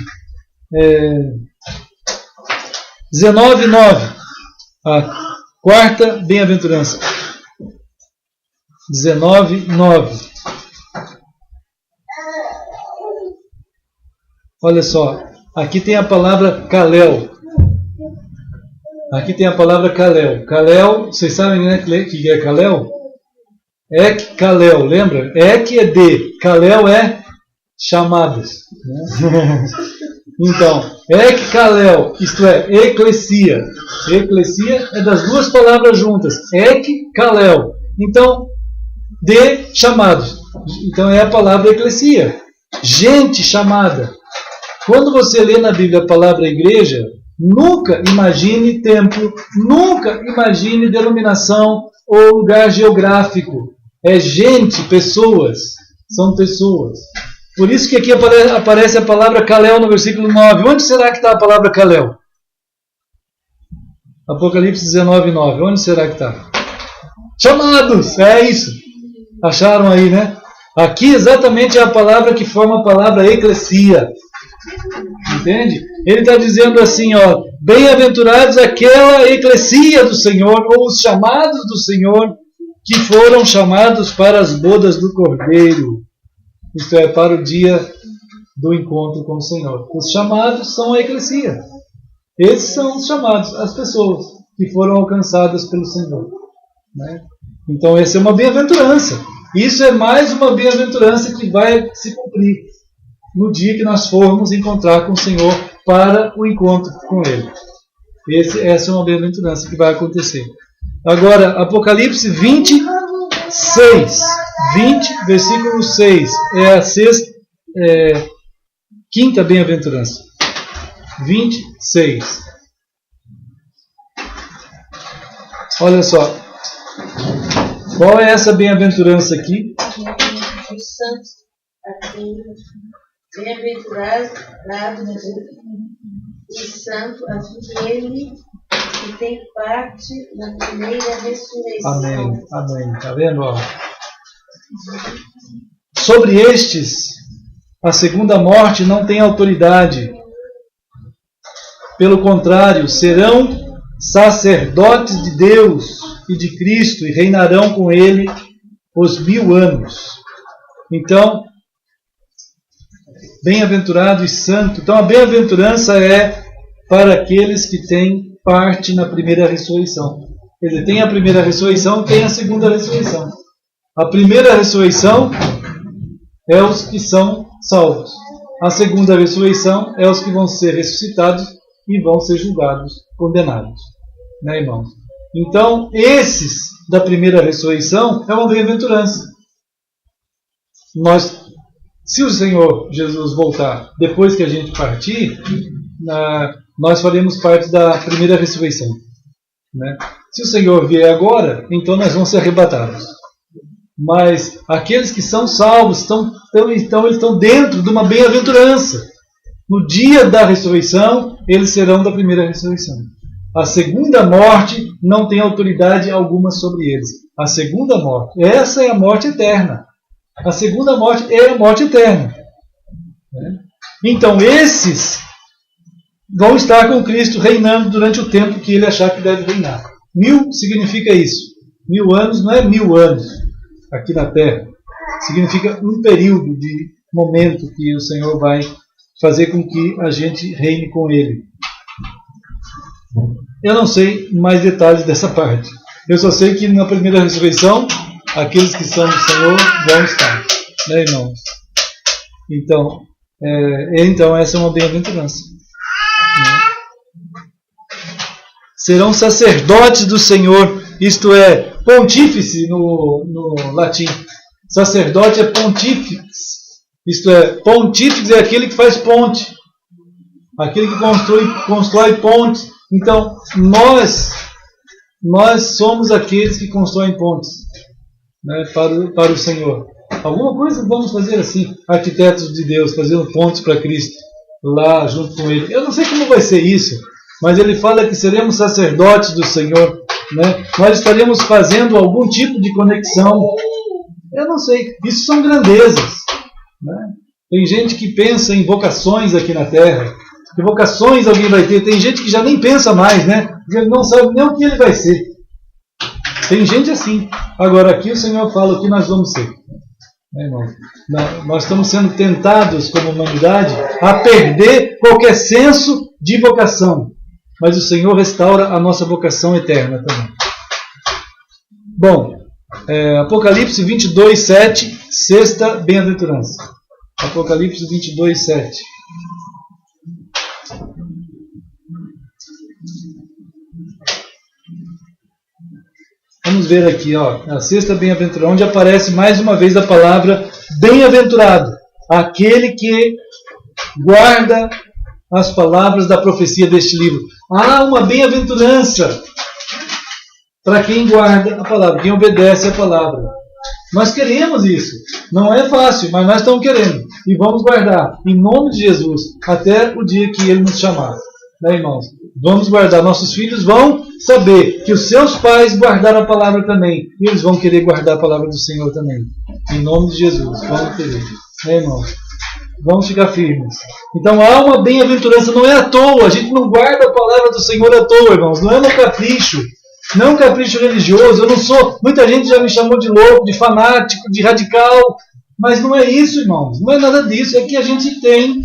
Speaker 2: 19:9. A quarta bem-aventurança. 19:9. Olha só, aqui tem a palavra Kalel. Aqui tem a palavra Kalel. Kalel, vocês sabem, né, que é Kalel? Ek Kalel, lembra? Ek é de, Kalel é chamados. Né? Então, Ek Kalel, isto é, eclesia. Eclesia é das duas palavras juntas. Ek Kalel. Então, de chamados. Então é a palavra eclesia. Gente chamada. Quando você lê na Bíblia a palavra igreja, nunca imagine templo, nunca imagine denominação ou lugar geográfico. É gente, pessoas. São pessoas. Por isso que aqui aparece a palavra Kalel no versículo 9. Onde será que está a palavra Kalel? Apocalipse 19:9. Onde será que está? Chamados! É isso. Acharam aí, né? Aqui exatamente é a palavra que forma a palavra eclesia. Entende? Ele está dizendo assim, ó, bem-aventurados aquela eclesia do Senhor, ou os chamados do Senhor, que foram chamados para as bodas do Cordeiro. Isto é, para o dia do encontro com o Senhor. Os chamados são a eclesia. Esses são os chamados, as pessoas que foram alcançadas pelo Senhor. Né? Então, essa é uma bem-aventurança. Isso é mais uma bem-aventurança que vai se cumprir no dia que nós formos encontrar com o Senhor para o encontro com Ele. Essa é uma bem-aventurança que vai acontecer. Agora, Apocalipse 26, 20, versículo 6, é a quinta bem-aventurança. 26. Olha só. Qual é essa bem-aventurança aqui?
Speaker 1: Os santos, bem-aventurado e santo, a fim de ele que tem parte na primeira ressurreição.
Speaker 2: Amém, amém. Está vendo? Ó? Sobre estes, a segunda morte não tem autoridade. Pelo contrário, serão sacerdotes de Deus e de Cristo e reinarão com Ele os 1000 anos. Então, bem-aventurado e santo. Então, a bem-aventurança é para aqueles que têm parte na primeira ressurreição. Quer dizer, tem a primeira ressurreição, tem a segunda ressurreição. A primeira ressurreição é os que são salvos. A segunda ressurreição é os que vão ser ressuscitados e vão ser julgados, condenados. Né, irmãos? Então, esses da primeira ressurreição é uma bem-aventurança. Se o Senhor Jesus voltar depois que a gente partir, nós faremos parte da primeira ressurreição. Né? Se o Senhor vier agora, então nós vamos ser arrebatados. Mas aqueles que são salvos eles estão dentro de uma bem-aventurança. No dia da ressurreição, eles serão da primeira ressurreição. A segunda morte não tem autoridade alguma sobre eles. A segunda morte, essa é a morte eterna. A segunda morte é a morte eterna. Então, esses vão estar com Cristo reinando durante o tempo que ele achar que deve reinar. 1000 significa isso. 1000 anos não é 1000 anos. aqui na terra. Significa um período de momento que o Senhor vai fazer com que a gente reine com Ele. Eu não sei mais detalhes dessa parte. Eu só sei que na primeira ressurreição, aqueles que são do Senhor vão estar. Né, irmãos? Então essa é uma bem-aventurança. Serão sacerdotes do Senhor, isto é, pontífice no latim. Sacerdote é pontífice, isto é, pontífice é aquele que faz ponte, aquele que constrói pontes. Então, nós somos aqueles que constroem pontes, né, para o Senhor. Alguma coisa vamos fazer assim, arquitetos de Deus, fazendo pontes para Cristo, lá junto com Ele. Eu não sei como vai ser isso, mas ele fala que seremos sacerdotes do Senhor, né? Nós estaremos fazendo algum tipo de conexão. Eu não sei, isso são grandezas, né? Tem gente que pensa em vocações aqui na Terra. Que vocações alguém vai ter? Tem gente que já nem pensa mais, né? Porque ele não sabe nem o que ele vai ser. Tem gente assim. Agora aqui o Senhor fala o que nós vamos ser. Irmão? Nós estamos sendo tentados como humanidade a perder qualquer senso de vocação. Mas o Senhor restaura a nossa vocação eterna também. Bom, Apocalipse 22, 7, sexta bem-aventurança. Apocalipse 22, 7. Vamos ver aqui, a sexta bem-aventurança, onde aparece mais uma vez a palavra bem-aventurado. Aquele que guarda as palavras da profecia deste livro. Há uma bem-aventurança para quem guarda a palavra, quem obedece a palavra. Nós queremos isso. Não é fácil, mas nós estamos querendo. E vamos guardar, em nome de Jesus, até o dia que Ele nos chamar. Né, irmãos? Vamos guardar. Nossos filhos vão saber que os seus pais guardaram a palavra também. E eles vão querer guardar a palavra do Senhor também. Em nome de Jesus. Vamos querer. Né, irmãos? Vamos ficar firmes. Então há uma bem-aventurança. Não é à toa. A gente não guarda a palavra do Senhor à toa, irmãos. Não é um capricho. Não é um capricho religioso. Eu não sou... Muita gente já me chamou de louco, de fanático, de radical. Mas não é isso, irmãos. Não é nada disso. É que a gente tem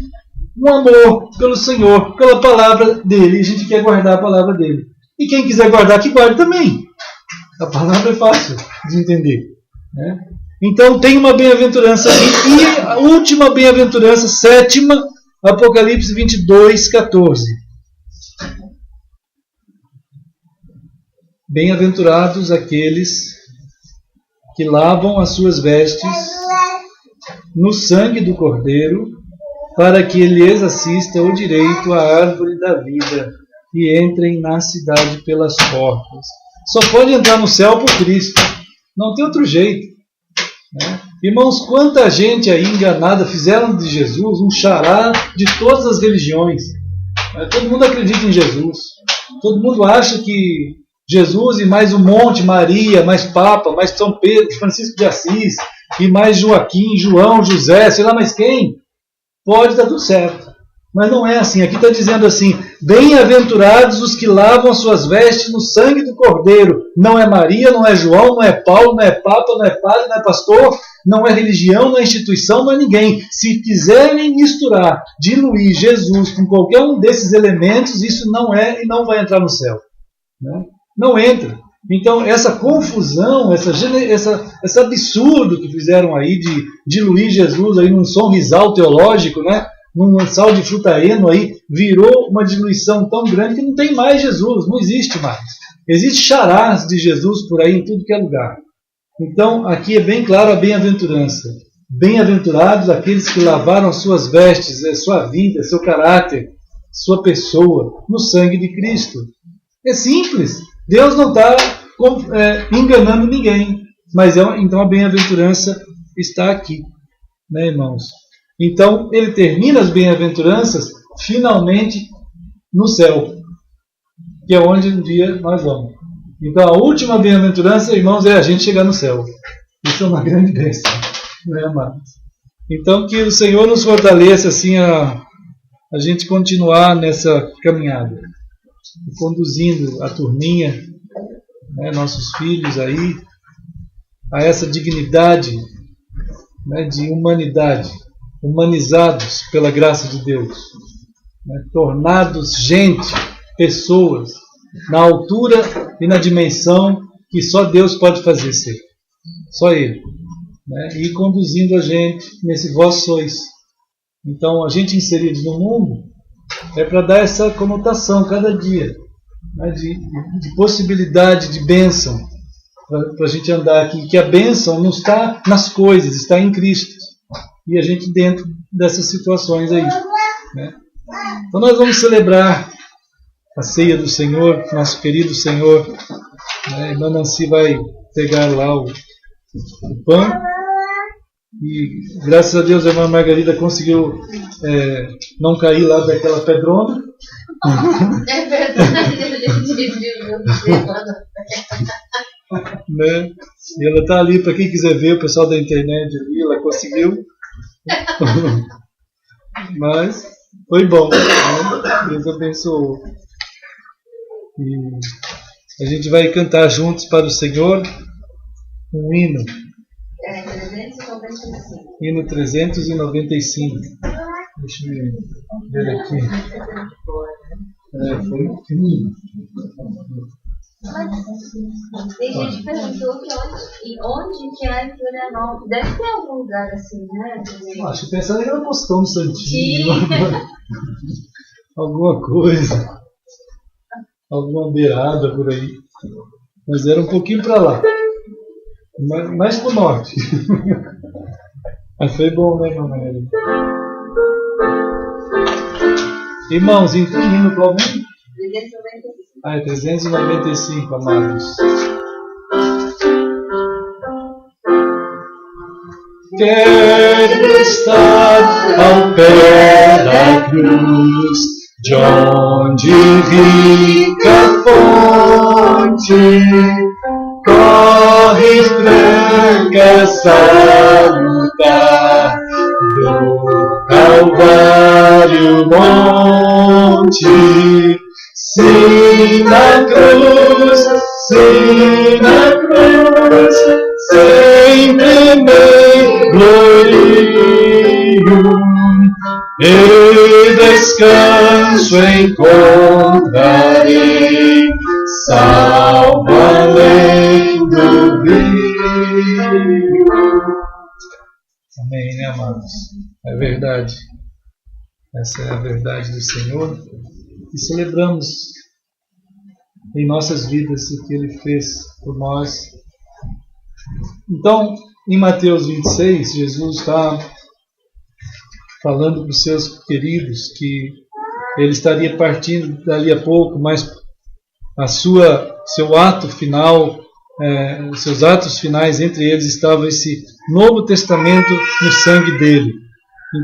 Speaker 2: um amor pelo Senhor, pela palavra dele. A gente quer guardar a palavra dele. E quem quiser guardar, que guarde também. A palavra é fácil de entender. Né? Então tem uma bem-aventurança aqui. E a última bem-aventurança, sétima, Apocalipse 22, 14. Bem-aventurados aqueles que lavam as suas vestes no sangue do Cordeiro, para que lhes assista o direito à árvore da vida e entrem na cidade pelas portas. Só pode entrar no céu por Cristo. Não tem outro jeito. Né? Irmãos, quanta gente aí enganada fizeram de Jesus um xará de todas as religiões. Todo mundo acredita em Jesus. Todo mundo acha que Jesus e mais um monte, Maria, mais Papa, mais São Pedro, Francisco de Assis, e mais Joaquim, João, José, sei lá mais quem, pode dar tudo certo. Mas não é assim. Aqui está dizendo assim: bem-aventurados os que lavam as suas vestes no sangue do Cordeiro. Não é Maria, não é João, não é Paulo, não é Papa, não é padre, não é pastor, não é religião, não é instituição, não é ninguém. Se quiserem misturar, diluir Jesus com qualquer um desses elementos, isso não é e não vai entrar no céu. Né? Não entra. Então, essa confusão, esse absurdo que fizeram aí de diluir Jesus aí num sorrisal teológico, né? Num sal de frutaeno aí, virou uma diluição tão grande que não tem mais Jesus, não existe mais. Existe charás de Jesus por aí em tudo que é lugar. Então, aqui é bem claro a bem-aventurança. Bem-aventurados aqueles que lavaram suas vestes, sua vida, seu caráter, sua pessoa, no sangue de Cristo. É simples. Deus não está enganando ninguém. Mas então a bem-aventurança está aqui. Né, irmãos? Então ele termina as bem-aventuranças finalmente no céu. Que é onde um dia nós vamos. Então a última bem-aventurança, irmãos, é a gente chegar no céu. Isso é uma grande bênção. Né, amados? Então que o Senhor nos fortaleça assim a gente continuar nessa caminhada. Conduzindo a turminha, né, nossos filhos aí, a essa dignidade, né, de humanidade, humanizados pela graça de Deus, né, tornados gente, pessoas, na altura e na dimensão que só Deus pode fazer ser, só Ele, né, e conduzindo a gente nesse vós sois. Então, a gente inseridos no mundo é para dar essa conotação cada dia, né, de possibilidade de bênção, para a gente andar aqui, que a bênção não está nas coisas, está em Cristo, e a gente dentro dessas situações aí, né? Então nós vamos celebrar a ceia do Senhor, nosso querido Senhor, né? A irmã Nancy vai pegar lá o pão, e graças a Deus a irmã Margarida conseguiu não cair lá daquela pedrona.
Speaker 1: É verdade, a gente viu.
Speaker 2: Né? E ela está ali, para quem quiser ver, o pessoal da internet ali, ela conseguiu. Mas foi bom, né? Deus abençoou. E a gente vai cantar juntos para o Senhor um hino.
Speaker 1: 395.
Speaker 2: Hino 395. Deixa eu ver aqui. Foi um hino.
Speaker 1: Tem gente que perguntou onde que é em Florianópolis. Deve ter algum lugar assim, né?
Speaker 2: Acho que pensando em uma postão no Santinho. Alguma coisa. Alguma beirada por aí. Mas era um pouquinho para lá. Mais para o norte. Mas foi bom, né, mamãe? Irmãos, hino para alguém?
Speaker 1: 395.
Speaker 2: É 395, amados. Quero estar ao pé da cruz, de onde rica fonte corre branca salutar do Calvário monte. Sim, na cruz, sempre me glorio, e descanso encontrarei, salvo além do rio. Amém, né, amados? É verdade. Essa é a verdade do Senhor. E celebramos em nossas vidas o que Ele fez por nós. Então, em Mateus 26, Jesus está falando para os seus queridos que Ele estaria partindo dali a pouco, mas seu ato final, seus atos finais, entre eles estava esse Novo Testamento no sangue dele.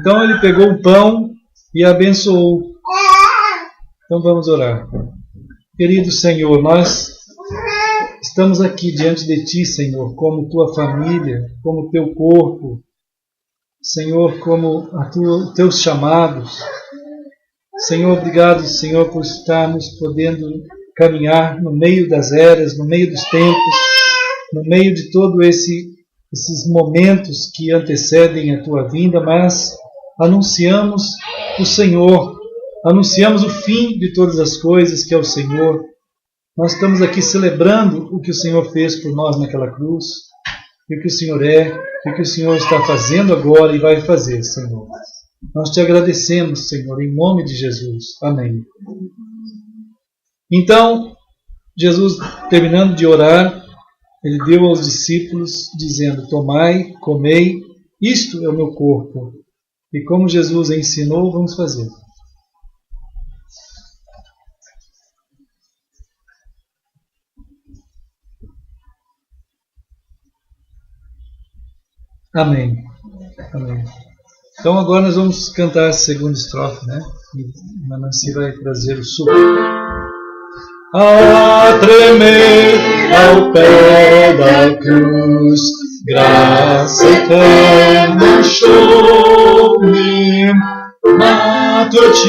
Speaker 2: Então Ele pegou o pão e abençoou. Então vamos orar. Querido Senhor, nós estamos aqui diante de Ti, Senhor, como Tua família, como Teu corpo, Senhor, como Teus chamados. Senhor, obrigado, Senhor, por estarmos podendo caminhar no meio das eras, no meio dos tempos, no meio de todos esses momentos que antecedem a Tua vinda, mas anunciamos o Senhor. Anunciamos o fim de todas as coisas, que é o Senhor. Nós estamos aqui celebrando o que o Senhor fez por nós naquela cruz, e o que o Senhor é, e o que o Senhor está fazendo agora e vai fazer, Senhor. Nós te agradecemos, Senhor, em nome de Jesus. Amém. Então, Jesus, terminando de orar, Ele deu aos discípulos, dizendo: tomai, comei, isto é o meu corpo. E como Jesus ensinou, vamos fazer. Amém. Amém. Então agora nós vamos cantar a segunda estrofe, né? E a Nancy vai trazer o suco. A tremer ao pé da cruz, graça eterna achou-me, matutina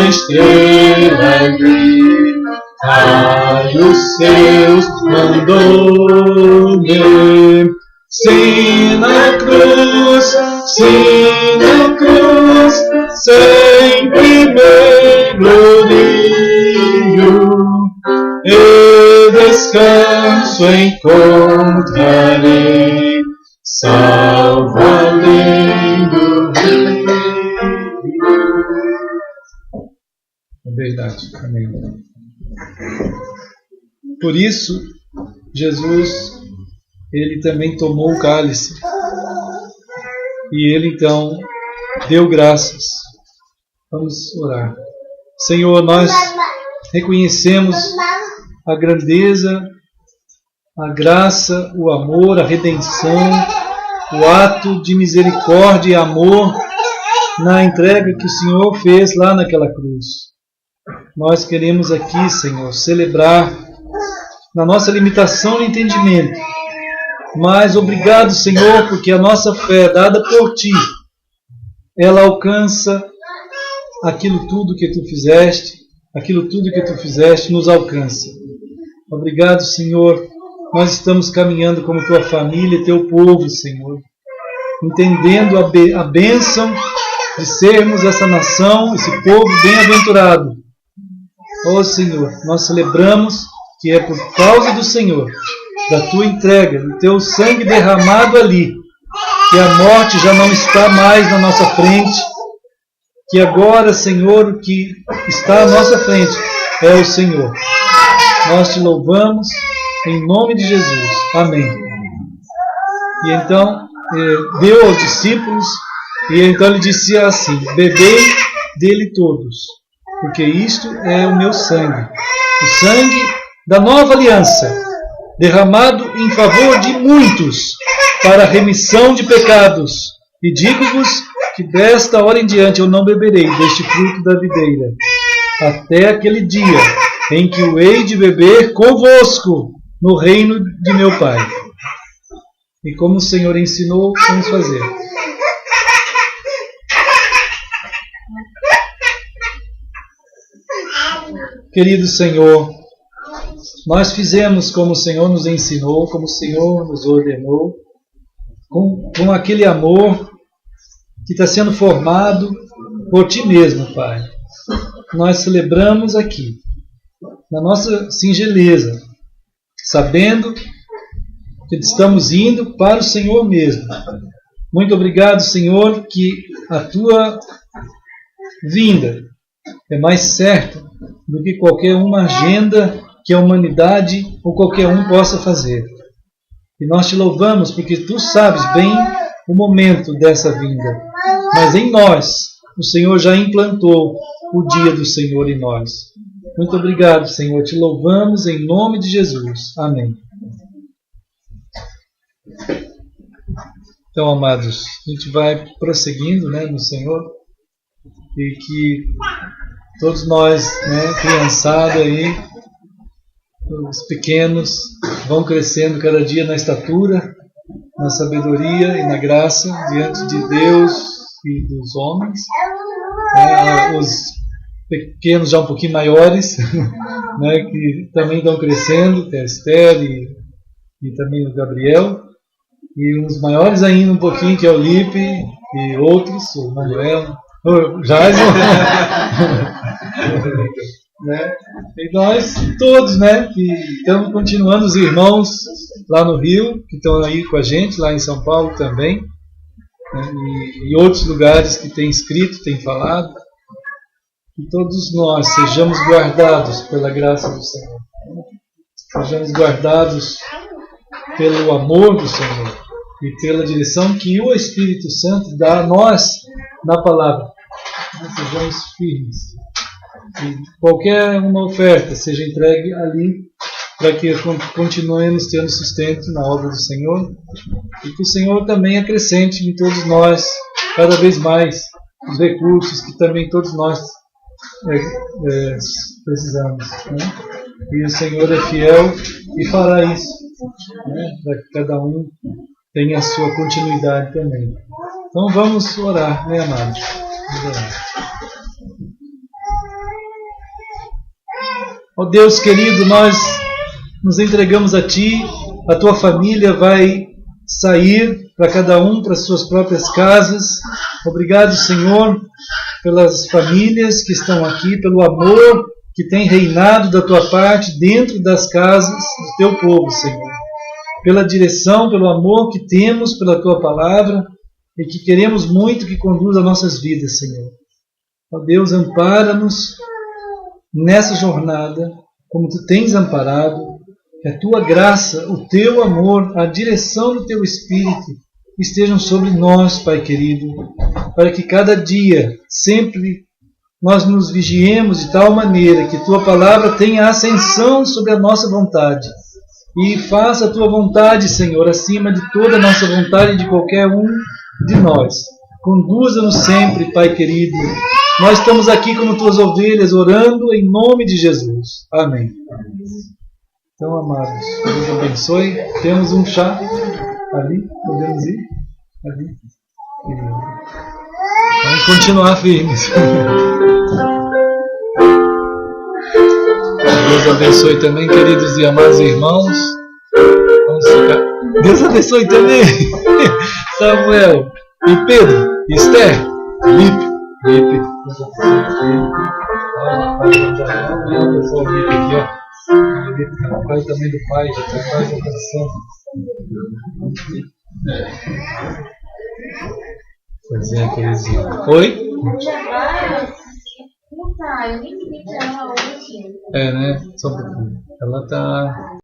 Speaker 2: estrela brilha, raios seus mandou-me. sim na cruz, sempre me glorio e descanso encontrarei, salvo além do rio. É verdade, amém. Por isso, Jesus, ele também tomou o cálice e ele então deu graças. Vamos orar. Senhor, nós reconhecemos a grandeza, a graça, o amor, a redenção, o ato de misericórdia e amor na entrega que o Senhor fez lá naquela cruz. Nós queremos aqui, Senhor, celebrar na nossa limitação de entendimento. Mas obrigado, Senhor, porque a nossa fé dada por Ti, ela alcança aquilo tudo que Tu fizeste, aquilo tudo que Tu fizeste nos alcança. Obrigado, Senhor. Nós estamos caminhando como Tua família, Teu povo, Senhor, entendendo a bênção de sermos essa nação, esse povo bem-aventurado. Ó Senhor, nós celebramos que é por causa do Senhor, da Tua entrega, do Teu sangue derramado ali, que a morte já não está mais na nossa frente, que agora, Senhor, o que está à nossa frente é o Senhor. Nós Te louvamos em nome de Jesus. Amém. E então, deu aos discípulos, e então Ele disse assim: bebei dele todos, porque isto é o meu sangue, o sangue da nova aliança, derramado em favor de muitos, para a remissão de pecados. E digo-vos que desta hora em diante eu não beberei deste fruto da videira, até aquele dia em que o hei de beber convosco no reino de meu Pai. E como o Senhor ensinou, vamos fazer. Querido Senhor, nós fizemos como o Senhor nos ensinou, como o Senhor nos ordenou, com aquele amor que está sendo formado por Ti mesmo, Pai. Nós celebramos aqui, na nossa singeleza, sabendo que estamos indo para o Senhor mesmo. Muito obrigado, Senhor, que a Tua vinda é mais certa do que qualquer uma agenda que a humanidade ou qualquer um possa fazer. E nós Te louvamos porque Tu sabes bem o momento dessa vinda. Mas em nós, o Senhor já implantou o dia do Senhor em nós. Muito obrigado, Senhor. Te louvamos em nome de Jesus. Amém. Então, amados, a gente vai prosseguindo, no Senhor. E que todos nós, criançada aí, os pequenos, vão crescendo cada dia na estatura, na sabedoria e na graça diante de Deus e dos homens. Os pequenos já um pouquinho maiores, que também estão crescendo, que é a Esther e também o Gabriel. E os maiores ainda um pouquinho, que é o Lipe e outros, o Manuel, o Jason. E nós todos, que estamos continuando, os irmãos lá no Rio, que estão aí com a gente, lá em São Paulo também, e outros lugares que têm escrito, têm falado, que todos nós sejamos guardados pela graça do Senhor, sejamos guardados pelo amor do Senhor e pela direção que o Espírito Santo dá a nós na palavra. Nós sejamos firmes. E qualquer uma oferta seja entregue ali, para que continuemos tendo sustento na obra do Senhor, e que o Senhor também acrescente em todos nós cada vez mais os recursos que também todos nós precisamos. E o Senhor é fiel e fará isso, para que cada um tenha a sua continuidade também. Então vamos orar, amados? Vamos orar. Ó Deus querido, nós nos entregamos a Ti, a Tua família vai sair para cada um para as suas próprias casas. Obrigado, Senhor, pelas famílias que estão aqui, pelo amor que tem reinado da tua parte dentro das casas do teu povo, Senhor. Pela direção, pelo amor que temos pela tua palavra e que queremos muito que conduza nossas vidas, Senhor. Ó Deus, ampara-nos nessa jornada, como tu tens amparado, que a tua graça, o teu amor, a direção do teu Espírito estejam sobre nós, Pai querido, para que cada dia, sempre, nós nos vigiemos de tal maneira que tua palavra tenha ascensão sobre a nossa vontade e faça a tua vontade, Senhor, acima de toda a nossa vontade de qualquer um de nós. Conduza-nos sempre, Pai querido. Nós estamos aqui como tuas ovelhas, orando em nome de Jesus. Amém. Então, amados, Deus abençoe. Temos um chá ali, podemos ir? Ali. Vamos continuar firmes. Deus abençoe também, queridos e amados irmãos. Vamos ficar. Deus abençoe também Samuel e Pedro, Esther, Felipe. Pai também do Pai, faz a oração. Pois é, querido. Oi?
Speaker 1: Eu nem queria ela hoje.
Speaker 2: É, né? Só um pouquinho. Ela tá.